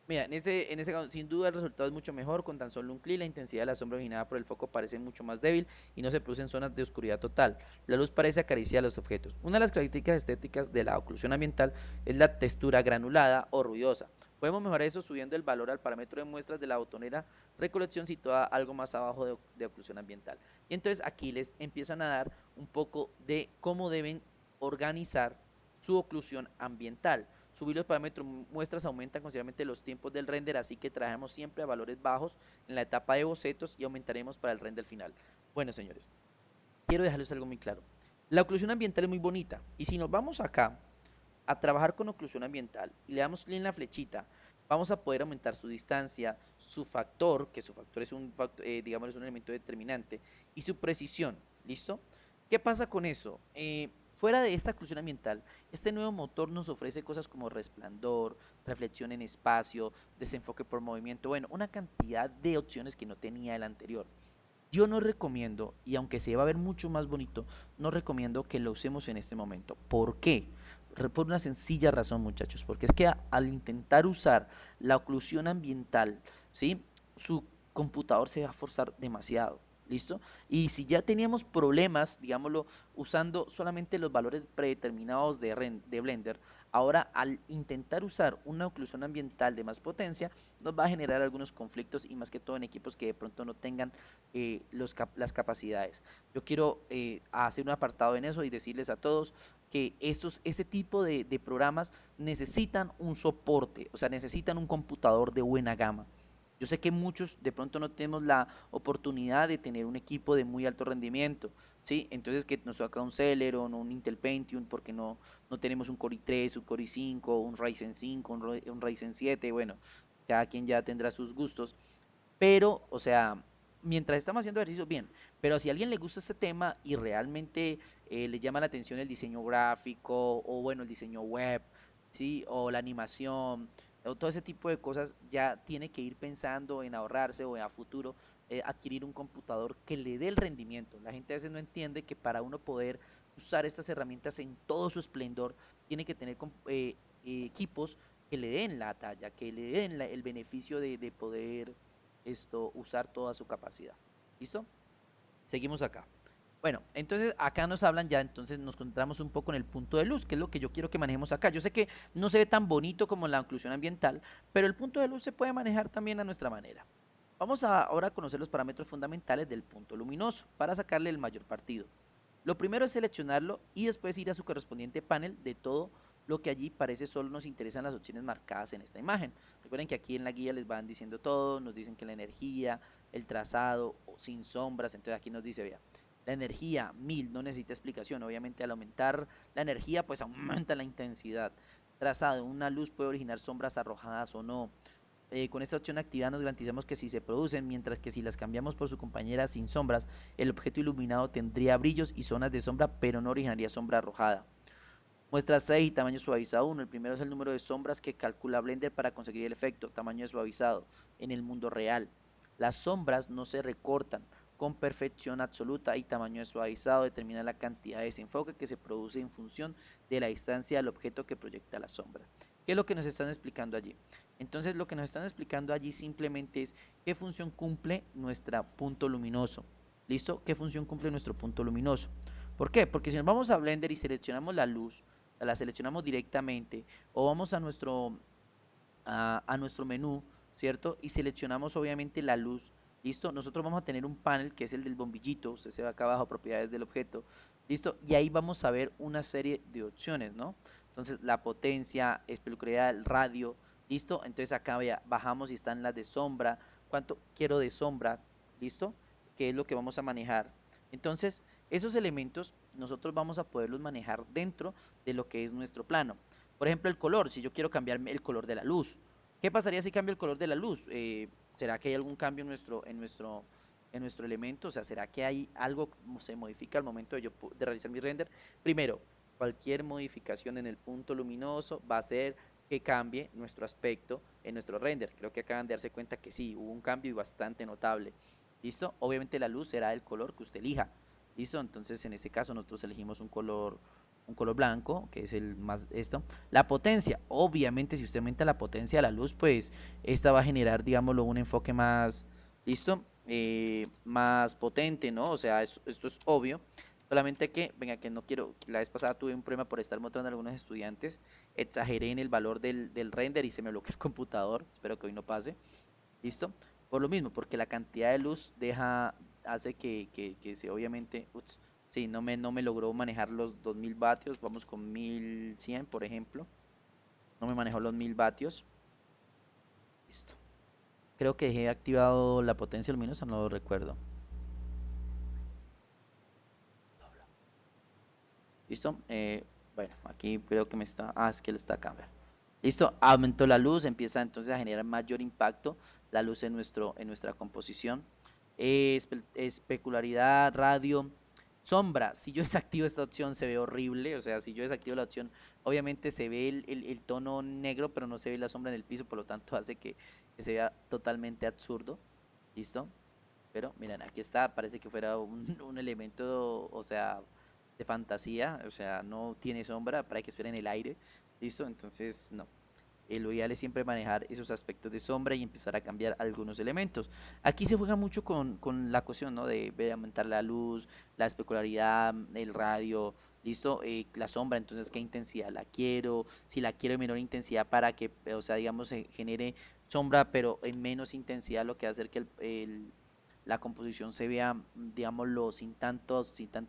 Speaker 1: Mira, en ese caso, sin duda el resultado es mucho mejor, con tan solo un clic, la intensidad de la sombra originada por el foco parece mucho más débil y no se produce en zonas de oscuridad total. La luz parece acariciar los objetos. Una de las características estéticas de la oclusión ambiental es la textura granulada o ruidosa. Podemos mejorar eso subiendo el valor al parámetro de muestras de la botonera recolección situada algo más abajo de oclusión ambiental. Y entonces aquí les empiezan a dar un poco de cómo deben organizar su oclusión ambiental. Subir los parámetros muestras aumentan considerablemente los tiempos del render, así que trabajamos siempre a valores bajos en la etapa de bocetos y aumentaremos para el render final. Bueno, señores, quiero dejarles algo muy claro. La oclusión ambiental es muy bonita y si nos vamos acá a trabajar con oclusión ambiental y le damos clic en la flechita, vamos a poder aumentar su distancia, su factor, que su factor es un, digamos, es un elemento determinante, y su precisión. ¿Listo? ¿Qué pasa con eso? Fuera de esta oclusión ambiental, este nuevo motor nos ofrece cosas como resplandor, reflexión en espacio, desenfoque por movimiento, bueno, una cantidad de opciones que no tenía el anterior. Yo no recomiendo, y aunque se va a ver mucho más bonito, no recomiendo que lo usemos en este momento. ¿Por qué? Por una sencilla razón, muchachos, porque es que al intentar usar la oclusión ambiental, ¿sí? Su computador se va a forzar demasiado. ¿Listo? Y si ya teníamos problemas, digámoslo, usando solamente los valores predeterminados de Blender, ahora al intentar usar una oclusión ambiental de más potencia, nos va a generar algunos conflictos y más que todo en equipos que de pronto no tengan las capacidades. Yo quiero hacer un apartado en eso y decirles a todos que ese tipo de programas necesitan un soporte, o sea, necesitan un computador de buena gama. Yo sé que muchos de pronto no tenemos la oportunidad de tener un equipo de muy alto rendimiento, ¿sí? Entonces que nos toca un Celeron o un Intel Pentium porque no tenemos un Core i3, un Core i5, un Ryzen 5, un Ryzen 7, bueno, cada quien ya tendrá sus gustos, pero, o sea, mientras estamos haciendo ejercicio, bien. Pero si a alguien le gusta este tema y realmente le llama la atención el diseño gráfico o, bueno, el diseño web, ¿sí? O la animación, o todo ese tipo de cosas, ya tiene que ir pensando en ahorrarse o a futuro adquirir un computador que le dé el rendimiento. La gente a veces no entiende que para uno poder usar estas herramientas en todo su esplendor, tiene que tener equipos que le den la talla, que le den el beneficio de poder usar toda su capacidad. ¿Listo? Seguimos acá. Bueno, entonces acá nos hablan ya, entonces nos concentramos un poco en el punto de luz, que es lo que yo quiero que manejemos acá. Yo sé que no se ve tan bonito como la inclusión ambiental, pero el punto de luz se puede manejar también a nuestra manera. Vamos ahora a conocer los parámetros fundamentales del punto luminoso para sacarle el mayor partido. Lo primero es seleccionarlo y después ir a su correspondiente panel de todo lo que allí parece solo nos interesan las opciones marcadas en esta imagen. Recuerden que aquí en la guía les van diciendo todo, nos dicen que la energía, el trazado, sin sombras, entonces aquí nos dice, vea, la energía 1000 no necesita explicación, obviamente al aumentar la energía pues aumenta la intensidad. Trazado, una luz puede originar sombras arrojadas o no. Con esta opción activada nos garantizamos que si se producen, mientras que si las cambiamos por su compañera sin sombras, el objeto iluminado tendría brillos y zonas de sombra, pero no originaría sombra arrojada. Muestra 6 y tamaño suavizado 1. El primero es el número de sombras que calcula Blender para conseguir el efecto, tamaño de suavizado, en el mundo real. Las sombras no se recortan con perfección absoluta y tamaño de suavizado determina la cantidad de desenfoque que se produce en función de la distancia del objeto que proyecta la sombra. ¿Qué es lo que nos están explicando allí? Entonces lo que nos están explicando allí simplemente es qué función cumple nuestro punto luminoso. ¿Listo? ¿Qué función cumple nuestro punto luminoso? ¿Por qué? Porque si nos vamos a Blender y seleccionamos la luz, la seleccionamos directamente o vamos a nuestro menú, ¿cierto? Y seleccionamos obviamente la luz, ¿listo? Nosotros vamos a tener un panel que es el del bombillito, usted se va acá abajo, propiedades del objeto, ¿listo? Y ahí vamos a ver una serie de opciones, ¿no? Entonces la potencia, espectacularidad, el radio, listo. Entonces acá bajamos y están las de sombra. ¿Cuánto quiero de sombra? ¿Listo? ¿Qué es lo que vamos a manejar? Entonces, esos elementos nosotros vamos a poderlos manejar dentro de lo que es nuestro plano. Por ejemplo, el color, si yo quiero cambiar el color de la luz. ¿Qué pasaría si cambio el color de la luz? ¿Será que hay algún cambio en nuestro elemento? O sea, ¿será que hay algo que se modifica al momento de realizar mi render? Primero, cualquier modificación en el punto luminoso va a hacer que cambie nuestro aspecto en nuestro render. Creo que acaban de darse cuenta que sí, hubo un cambio bastante notable. ¿Listo? Obviamente la luz será el color que usted elija. ¿Listo? Entonces en este caso nosotros elegimos un color blanco, que es el más esto. La potencia, obviamente si usted aumenta la potencia de la luz, pues esta va a generar, digámoslo, un enfoque más, ¿listo? Más potente, ¿no? O sea, esto es obvio. Solamente que, venga, que no quiero, la vez pasada tuve un problema por estar mostrando a algunos estudiantes, exageré en el valor del render y se me bloqueó el computador, espero que hoy no pase, ¿listo? Por lo mismo, porque la cantidad de luz hace que se obviamente, ups, sí, no me logró manejar los 2000 vatios, vamos con 1100 por ejemplo, no me manejó los 1000 vatios, listo. Creo que dejé activado la potencia luminosa, no lo recuerdo. ¿Listo? Bueno, aquí creo que es que lo está acá. Listo, aumentó la luz, empieza entonces a generar mayor impacto la luz en nuestra composición. Especularidad, radio, sombra. Si yo desactivo esta opción se ve horrible, o sea, si yo desactivo la opción, obviamente se ve el tono negro, pero no se ve la sombra en el piso, por lo tanto hace que se vea totalmente absurdo. ¿Listo? Pero miren, aquí está, parece que fuera un elemento, o sea, de fantasía, o sea, no tiene sombra para que esté en el aire, ¿listo? Entonces, no. Lo ideal es siempre manejar esos aspectos de sombra y empezar a cambiar algunos elementos. Aquí se juega mucho con la cuestión, ¿no? De aumentar la luz, la especularidad, el radio, ¿listo? La sombra, entonces, ¿qué intensidad la quiero? Si la quiero en menor intensidad para que, o sea, digamos, se genere sombra, pero en menos intensidad, lo que va a hacer que la composición se vea, digámoslo, sin tanta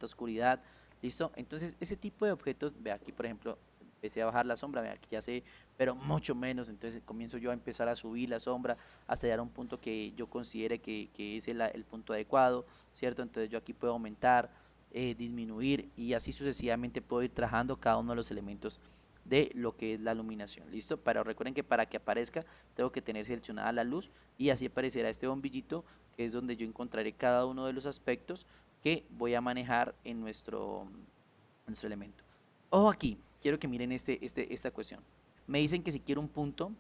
Speaker 1: oscuridad, ¿listo? Entonces, ese tipo de objetos, ve aquí, por ejemplo, empecé a bajar la sombra, ve aquí ya sé, pero mucho menos, entonces comienzo yo a empezar a subir la sombra hasta llegar a un punto que yo considere que es el punto adecuado, ¿cierto? Entonces yo aquí puedo aumentar, disminuir y así sucesivamente puedo ir trabajando cada uno de los elementos de lo que es la iluminación, ¿listo? Pero recuerden que para que aparezca tengo que tener seleccionada la luz y así aparecerá este bombillito que es donde yo encontraré cada uno de los aspectos que voy a manejar en nuestro elemento. Ojo aquí, quiero que miren esta cuestión. Me dicen que si quiero un punto,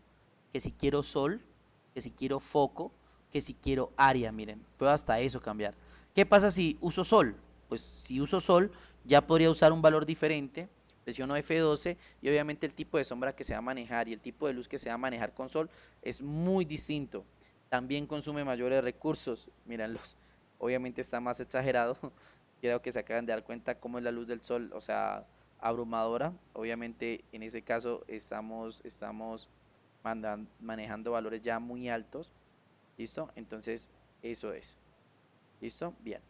Speaker 1: que si quiero sol, que si quiero foco, que si quiero área, miren, puedo hasta eso cambiar. ¿Qué pasa si uso sol? Pues si uso sol, ya podría usar un valor diferente, presiono F12 y obviamente el tipo de sombra que se va a manejar y el tipo de luz que se va a manejar con sol es muy distinto. También consume mayores recursos, mírenlos, obviamente está más exagerado, creo que se acaban de dar cuenta cómo es la luz del sol, o sea, abrumadora. Obviamente en ese caso estamos manejando valores ya muy altos. ¿Listo? Entonces eso es. ¿Listo? Bien.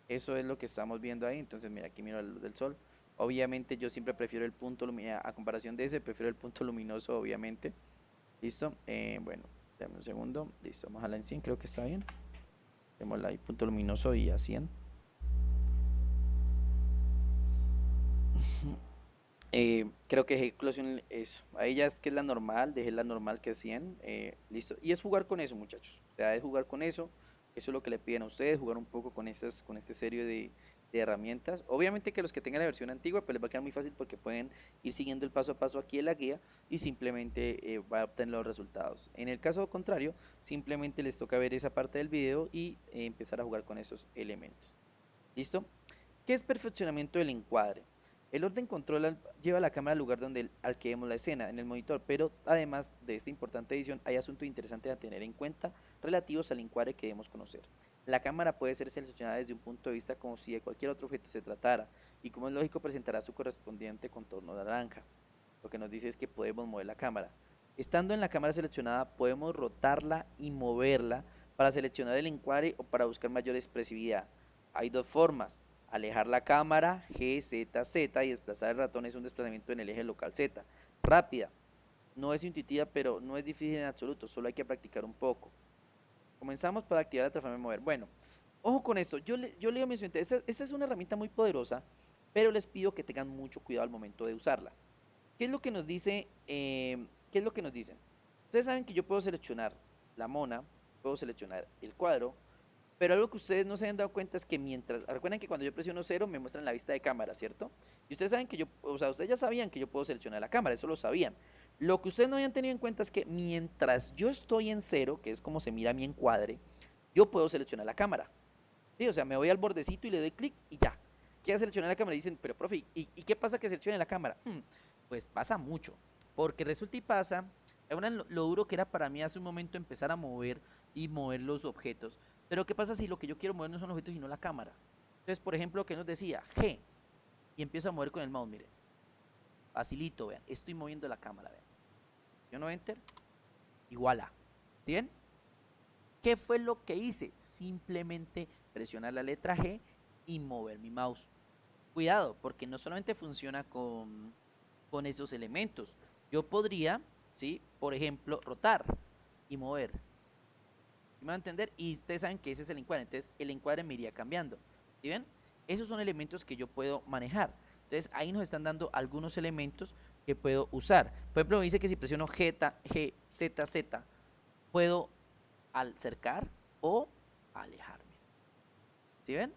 Speaker 1: Eso es lo que estamos viendo ahí. Entonces mira, aquí miro la luz del sol. Obviamente yo siempre prefiero el punto luminoso, a comparación de ese, prefiero el punto luminoso, obviamente. ¿Listo? Bueno, dame un segundo. Listo, vamos a la en 100, creo que está bien. Démosle ahí punto luminoso y a 100. Creo que ejecutación eso. Ahí ya es que es la normal, dejé la normal que es 100. Listo. Y es jugar con eso, muchachos. O sea, es jugar con eso. Eso es lo que le piden a ustedes, jugar un poco con este serie de herramientas. Obviamente que los que tengan la versión antigua, pues les va a quedar muy fácil porque pueden ir siguiendo el paso a paso aquí en la guía y simplemente va a obtener los resultados. En el caso contrario, simplemente les toca ver esa parte del video y empezar a jugar con esos elementos. ¿Listo? ¿Qué es perfeccionamiento del encuadre? El orden control lleva la cámara al lugar al que vemos la escena, en el monitor, pero además de esta importante edición hay asuntos interesantes a tener en cuenta relativos al encuadre que debemos conocer. La cámara puede ser seleccionada desde un punto de vista como si de cualquier otro objeto se tratara, y como es lógico presentará su correspondiente contorno naranja. Lo que nos dice es que podemos mover la cámara. Estando en la cámara seleccionada podemos rotarla y moverla para seleccionar el encuadre o para buscar mayor expresividad. Hay dos formas. Alejar la cámara, G, Z, Z, y desplazar el ratón es un desplazamiento en el eje local Z. Rápida, no es intuitiva, pero no es difícil en absoluto, solo hay que practicar un poco. Comenzamos para activar la transforma de mover. Bueno, ojo con esto, yo le iba a mencionar, esta es una herramienta muy poderosa, pero les pido que tengan mucho cuidado al momento de usarla. ¿Qué es lo que nos dice? ¿Qué es lo que nos dicen? Ustedes saben que yo puedo seleccionar la mona, puedo seleccionar el cuadro, pero algo que ustedes no se han dado cuenta es que recuerden que cuando yo presiono cero me muestran la vista de cámara, ¿cierto? Y ustedes saben que o sea, ustedes ya sabían que yo puedo seleccionar la cámara, eso lo sabían. Lo que ustedes no habían tenido en cuenta es que mientras yo estoy en cero, que es como se mira mi encuadre, yo puedo seleccionar la cámara. ¿Sí? O sea, me voy al bordecito y le doy clic y ya. Queda seleccionar la cámara y dicen, pero profe, ¿y qué pasa que seleccione la cámara? Pues pasa mucho, porque resulta y pasa, lo duro que era para mí hace un momento empezar a mover y mover los objetos, pero ¿qué pasa si lo que yo quiero mover no son los objetos sino la cámara? Entonces, por ejemplo, que nos decía G, y empiezo a mover con el mouse, miren, facilito, vean, estoy moviendo la cámara, vean, yo no enter, igual a, ¿sí ven? ¿Qué fue lo que hice? Simplemente presionar la letra G y mover mi mouse. Cuidado, porque no solamente funciona con esos elementos. Yo podría, ¿sí? Por ejemplo, rotar y mover. ¿Me van a entender? Y ustedes saben que ese es el encuadre. Entonces, el encuadre me iría cambiando. ¿Sí ven? Esos son elementos que yo puedo manejar. Entonces, ahí nos están dando algunos elementos que puedo usar. Por ejemplo, me dice que si presiono G, Z, Z, puedo acercar o alejarme. ¿Sí ven?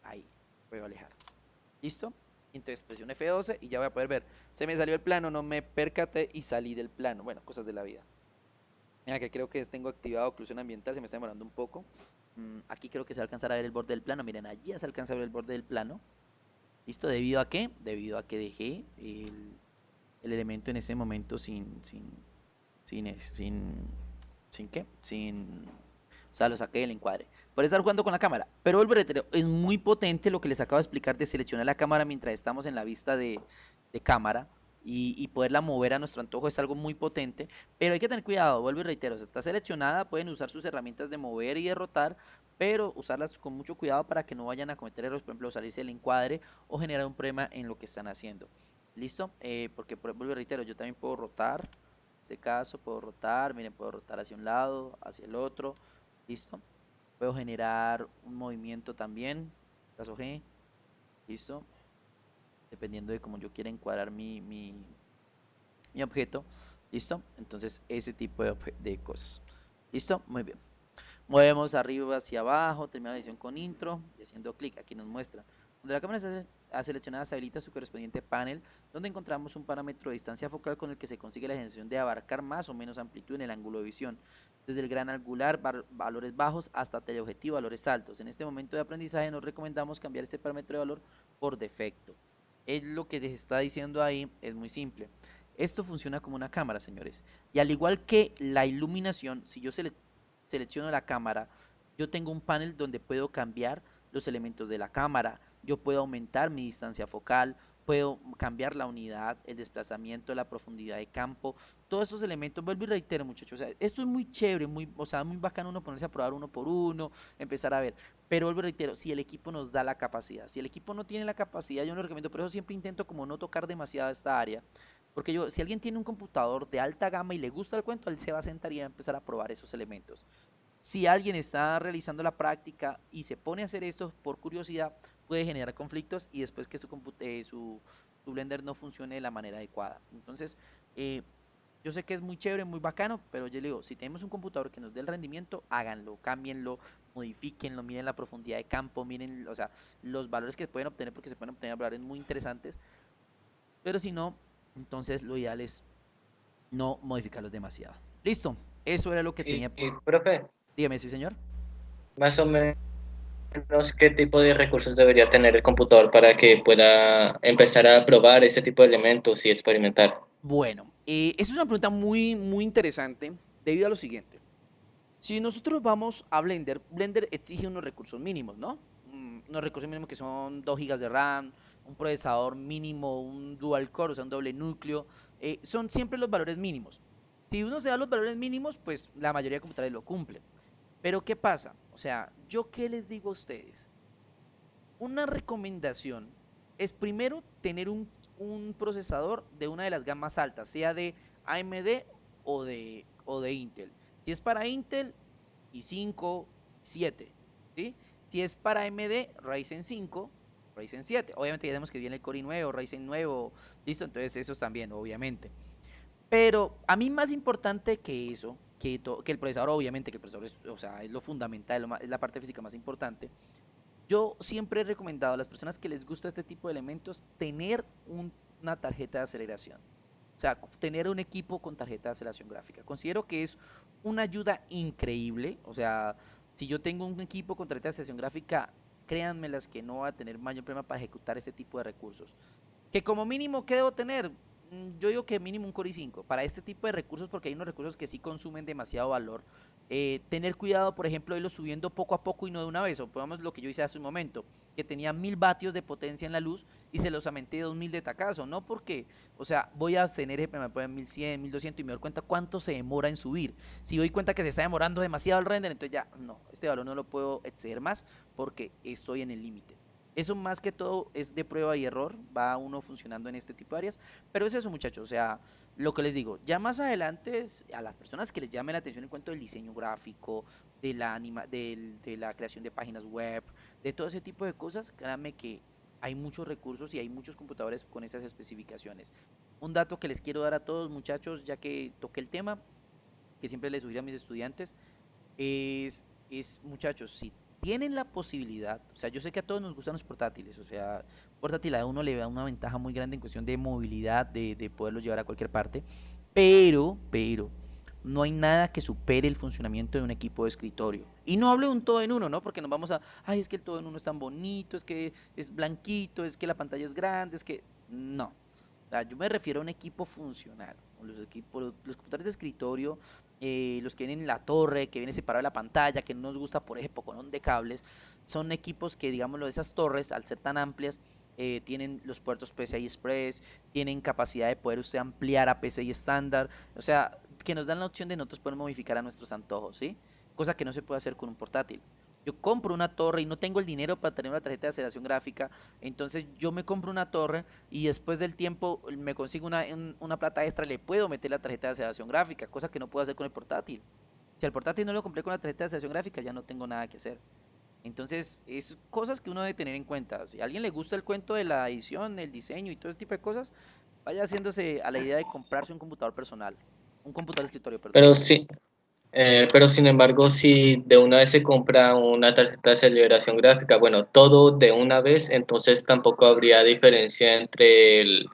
Speaker 1: Ahí, puedo alejar. ¿Listo? Entonces presiono F12 y ya voy a poder ver. Se me salió el plano, no me percaté y salí del plano. Bueno, cosas de la vida. Mira que creo que tengo activado oclusión ambiental, se me está demorando un poco. Aquí creo que se va a alcanzar a ver el borde del plano. Miren, allí ya se alcanza a ver el borde del plano. ¿Listo? ¿Debido a qué? Debido a que dejé el elemento en ese momento sin qué, o sea, lo saqué del encuadre. Por estar jugando con la cámara. Pero vuelvo a reiterar, es muy potente lo que les acabo de explicar de seleccionar la cámara mientras estamos en la vista de cámara y poderla mover a nuestro antojo es algo muy potente. Pero hay que tener cuidado, vuelvo y reitero, si está seleccionada, pueden usar sus herramientas de mover y de rotar, pero usarlas con mucho cuidado para que no vayan a cometer errores, por ejemplo, salirse del encuadre o generar un problema en lo que están haciendo. ¿Listo? Porque vuelvo y reitero, yo también puedo rotar. En este caso puedo rotar, miren, puedo rotar hacia un lado, hacia el otro. ¿Listo? Puedo generar un movimiento también, caso G, ¿listo? Dependiendo de cómo yo quiera encuadrar mi objeto, ¿listo? Entonces, ese tipo de cosas. ¿Listo? Muy bien. Movemos arriba hacia abajo, termina la edición con intro y haciendo clic, aquí nos muestra. Cuando la cámara está seleccionada se habilita su correspondiente panel, donde encontramos un parámetro de distancia focal con el que se consigue la sensación de abarcar más o menos amplitud en el ángulo de visión, desde el gran angular, valores bajos, hasta teleobjetivo, valores altos. En este momento de aprendizaje nos recomendamos cambiar este parámetro de valor por defecto. Es lo que les está diciendo ahí, es muy simple. Esto funciona como una cámara, señores. Y al igual que la iluminación, si yo selecciono la cámara, yo tengo un panel donde puedo cambiar los elementos de la cámara, yo puedo aumentar mi distancia focal, puedo cambiar la unidad, el desplazamiento, la profundidad de campo, todos estos elementos, vuelvo y reitero muchachos, o sea, esto es muy chévere, o sea, muy bacano uno ponerse a probar uno por uno, empezar a ver, pero vuelvo y reitero, si el equipo nos da la capacidad, si el equipo no tiene la capacidad, yo no lo recomiendo, por eso siempre intento como no tocar demasiado esta área, porque si alguien tiene un computador de alta gama y le gusta el cuento, él se va a sentar y va a empezar a probar esos elementos. Si alguien está realizando la práctica y se pone a hacer esto por curiosidad, puede generar conflictos y después que su Blender no funcione de la manera adecuada. Entonces, yo sé que es muy chévere, muy bacano, pero yo le digo, si tenemos un computador que nos dé el rendimiento, háganlo, cámbienlo, modifíquenlo, miren la profundidad de campo, miren, o sea, los valores que pueden obtener, porque se pueden obtener valores muy interesantes, pero si no, entonces lo ideal es no modificarlos demasiado. Listo, eso era lo que tenía.
Speaker 2: Profe,
Speaker 1: Dígame, sí, señor.
Speaker 2: más o menos qué tipo de recursos debería tener el computador para que pueda empezar a probar ese tipo de elementos y experimentar.
Speaker 1: Bueno, esa es una pregunta muy, muy interesante debido a lo siguiente. Si nosotros vamos a Blender, Blender exige unos recursos mínimos, ¿no? Unos recursos mínimos que son 2 GB de RAM, un procesador mínimo, un dual core, o sea, un doble núcleo. Son siempre los valores mínimos. Si uno se da los valores mínimos, pues la mayoría de computadores lo cumplen. Pero ¿qué pasa? O sea, ¿yo qué les digo a ustedes? Una recomendación es primero tener un procesador de una de las gamas altas, sea de AMD o de Intel. Si es para Intel, i5, 7, ¿sí? Si es para AMD, Ryzen 5, Ryzen 7. Obviamente ya sabemos que viene el Core i9, Ryzen 9, listo, entonces esos también, obviamente. Pero a mí más importante que eso, que el procesador, obviamente que el procesador es, o sea, es lo fundamental, es la parte física más importante. Yo siempre he recomendado a las personas que les gusta este tipo de elementos tener una tarjeta de aceleración. O sea, tener un equipo con tarjeta de aceleración gráfica. Considero que es una ayuda increíble. O sea, si yo tengo un equipo con tarjeta de aceleración gráfica, créanme las que no va a tener mayor problema para ejecutar ese tipo de recursos. Que como mínimo, ¿qué debo tener? Yo digo que mínimo un Core i5 para este tipo de recursos, porque hay unos recursos que sí consumen demasiado valor. Tener cuidado, por ejemplo, de irlo subiendo poco a poco y no de una vez. O pongamos lo que yo hice hace un momento, que tenía 1000 vatios de potencia en la luz y se los aumenté 2000 de tacazo. No porque, o sea, voy a tener, me ponen 1100, 1200 y me doy cuenta cuánto se demora en subir. Si doy cuenta que se está demorando demasiado el render, entonces ya, no, este valor no lo puedo exceder más porque estoy en el límite. Eso más que todo es de prueba y error, va uno funcionando en este tipo de áreas, pero es eso muchachos, o sea, lo que les digo, ya más adelante a las personas que les llame la atención el cuento del diseño gráfico, de la creación de páginas web, de todo ese tipo de cosas, créanme que hay muchos recursos y hay muchos computadores con esas especificaciones. Un dato que les quiero dar a todos muchachos, ya que toqué el tema, que siempre les subiré a mis estudiantes, es, muchachos, si tienen la posibilidad, o sea, yo sé que a todos nos gustan los portátiles, o sea, portátil a uno le da una ventaja muy grande en cuestión de movilidad, de poderlos llevar a cualquier parte, pero, no hay nada que supere el funcionamiento de un equipo de escritorio. Y no hablo de un todo en uno, ¿no? Porque nos vamos a, ay, es que el todo en uno es tan bonito, es que es blanquito, es que la pantalla es grande, es que... No. O sea, yo me refiero a un equipo funcional. Los computadores de escritorio, los que vienen en la torre, que viene separado de la pantalla, que no nos gusta por ese poconón de cables, son equipos que, digámoslo, esas torres, al ser tan amplias, tienen los puertos PCI Express, tienen capacidad de poder usted ampliar a PCI estándar, o sea, que nos dan la opción de nosotros poder modificar a nuestros antojos, ¿sí? Cosa que no se puede hacer con un portátil. Yo compro una torre y no tengo el dinero para tener una tarjeta de aceleración gráfica, entonces yo me compro una torre y después del tiempo me consigo una plata extra, le puedo meter la tarjeta de aceleración gráfica, cosa que no puedo hacer con el portátil. Si el portátil no lo compré con la tarjeta de aceleración gráfica, ya no tengo nada que hacer. Entonces, es cosas que uno debe tener en cuenta. Si a alguien le gusta el cuento de la edición, el diseño y todo ese tipo de cosas, vaya haciéndose a la idea de comprarse un computador personal, un computador de escritorio, perdón.
Speaker 2: Pero sí, pero sin embargo, si de una vez se compra una tarjeta de aceleración gráfica, bueno, todo de una vez, entonces tampoco habría diferencia entre el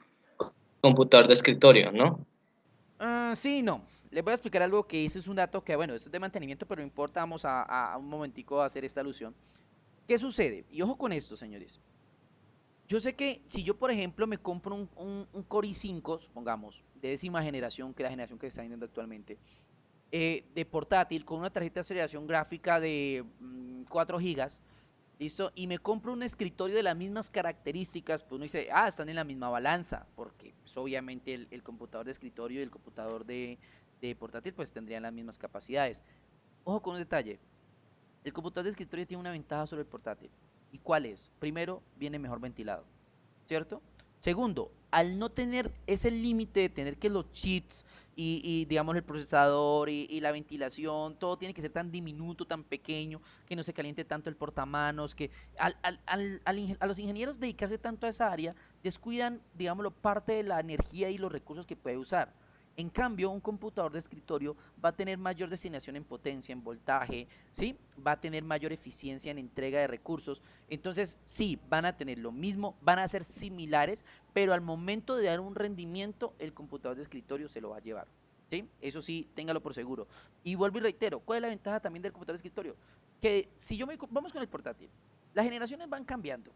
Speaker 2: computador de escritorio, ¿no?
Speaker 1: Sí, no. Les voy a explicar algo que ese es un dato que, bueno, esto es de mantenimiento, pero no importa, vamos a un momentico a hacer esta alusión. ¿Qué sucede? Y ojo con esto, señores. Yo sé que si yo, por ejemplo, me compro un Core i5, supongamos, de décima generación, que es la generación que está vendiendo actualmente, de portátil, con una tarjeta de aceleración gráfica de 4 gigas, ¿listo? Y me compro un escritorio de las mismas características, pues uno dice, ah, están en la misma balanza, porque pues, obviamente el computador de escritorio y el computador de portátil pues tendrían las mismas capacidades. Ojo con un detalle, el computador de escritorio tiene una ventaja sobre el portátil. ¿Y cuál es? Primero, viene mejor ventilado, ¿cierto? Segundo, al no tener ese límite de tener que los chips digamos el procesador y la ventilación, todo tiene que ser tan diminuto, tan pequeño, que no se caliente tanto el portamanos, que a los ingenieros dedicarse tanto a esa área, descuidan, digámoslo, parte de la energía y los recursos que puede usar. En cambio, un computador de escritorio va a tener mayor destinación en potencia, en voltaje, ¿sí? Va a tener mayor eficiencia en entrega de recursos. Entonces, sí, van a tener lo mismo, van a ser similares, pero al momento de dar un rendimiento, el computador de escritorio se lo va a llevar. ¿Sí? Eso sí, téngalo por seguro. Y vuelvo y reitero, ¿cuál es la ventaja también del computador de escritorio? Que si yo vamos con el portátil, las generaciones van cambiando.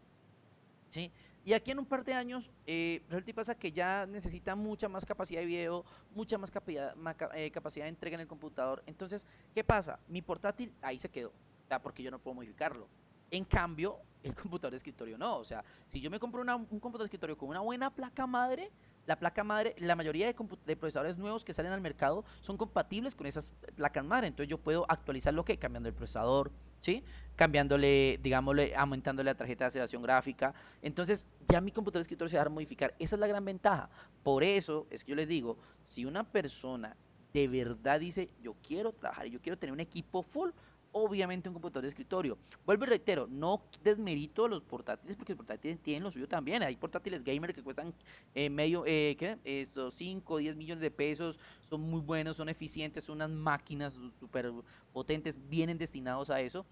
Speaker 1: ¿Sí? Y aquí en un par de años, resulta y pasa que ya necesita mucha más capacidad de video, mucha más capacidad de entrega en el computador. Entonces, ¿qué pasa? Mi portátil ahí se quedó, o sea, porque yo no puedo modificarlo. En cambio, el computador de escritorio no. O sea, si yo me compro un computador de escritorio con una buena placa madre, la placa madre, la mayoría de procesadores nuevos que salen al mercado son compatibles con esas placas madre. Entonces yo puedo actualizar lo que cambiando el procesador, ¿sí? Cambiándole, digámosle, aumentándole la tarjeta de aceleración gráfica. Entonces, ya mi computador de escritorio se va a modificar. Esa es la gran ventaja. Por eso es que yo les digo, si una persona de verdad dice, yo quiero trabajar y yo quiero tener un equipo full, obviamente un computador de escritorio. Vuelvo y reitero, no desmerito los portátiles porque los portátiles tienen lo suyo también. Hay portátiles gamer que cuestan ¿qué? Estos 5 o 10 millones de pesos, son muy buenos, son eficientes, son unas máquinas súper potentes, vienen destinados a eso,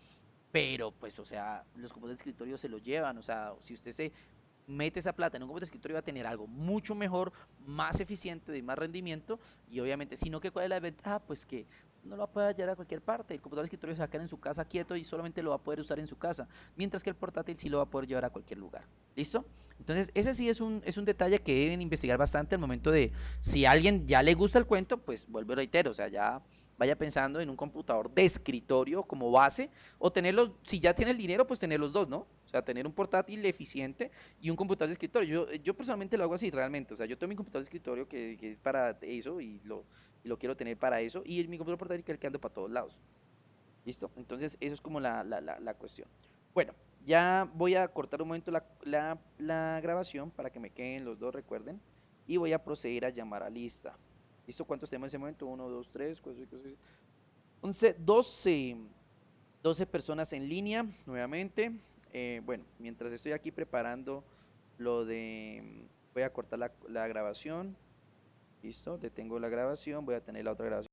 Speaker 1: pero pues, o sea, los computadores de escritorio se lo llevan, o sea, si usted se mete esa plata en un computador de escritorio va a tener algo mucho mejor, más eficiente, de más rendimiento, y obviamente, sino que cuál es la ventaja, pues que no lo va a poder llevar a cualquier parte, el computador de escritorio se va a quedar en su casa quieto y solamente lo va a poder usar en su casa, mientras que el portátil sí lo va a poder llevar a cualquier lugar, ¿listo? Entonces, ese sí es un detalle que deben investigar bastante al momento de, si a alguien ya le gusta el cuento, pues vuelvo y reitero, o sea, ya vaya pensando en un computador de escritorio como base, o tenerlos, si ya tiene el dinero, pues tener los dos, ¿no? O sea, tener un portátil eficiente y un computador de escritorio. Yo personalmente lo hago así realmente. O sea, yo tengo mi computador de escritorio que es para eso y lo quiero tener para eso. Y mi computador portátil que es el que ando para todos lados. ¿Listo? Entonces, eso es como la cuestión. Bueno, ya voy a cortar un momento la grabación para que me queden los dos, recuerden. Y voy a proceder a llamar a lista. ¿Listo? ¿Cuántos tenemos en ese momento? Uno, 2, 3, 4, 5, 6. 11, 12 personas en línea nuevamente. Bueno, mientras estoy aquí preparando lo de... Voy a cortar la grabación. Listo, detengo la grabación. Voy a tener la otra grabación.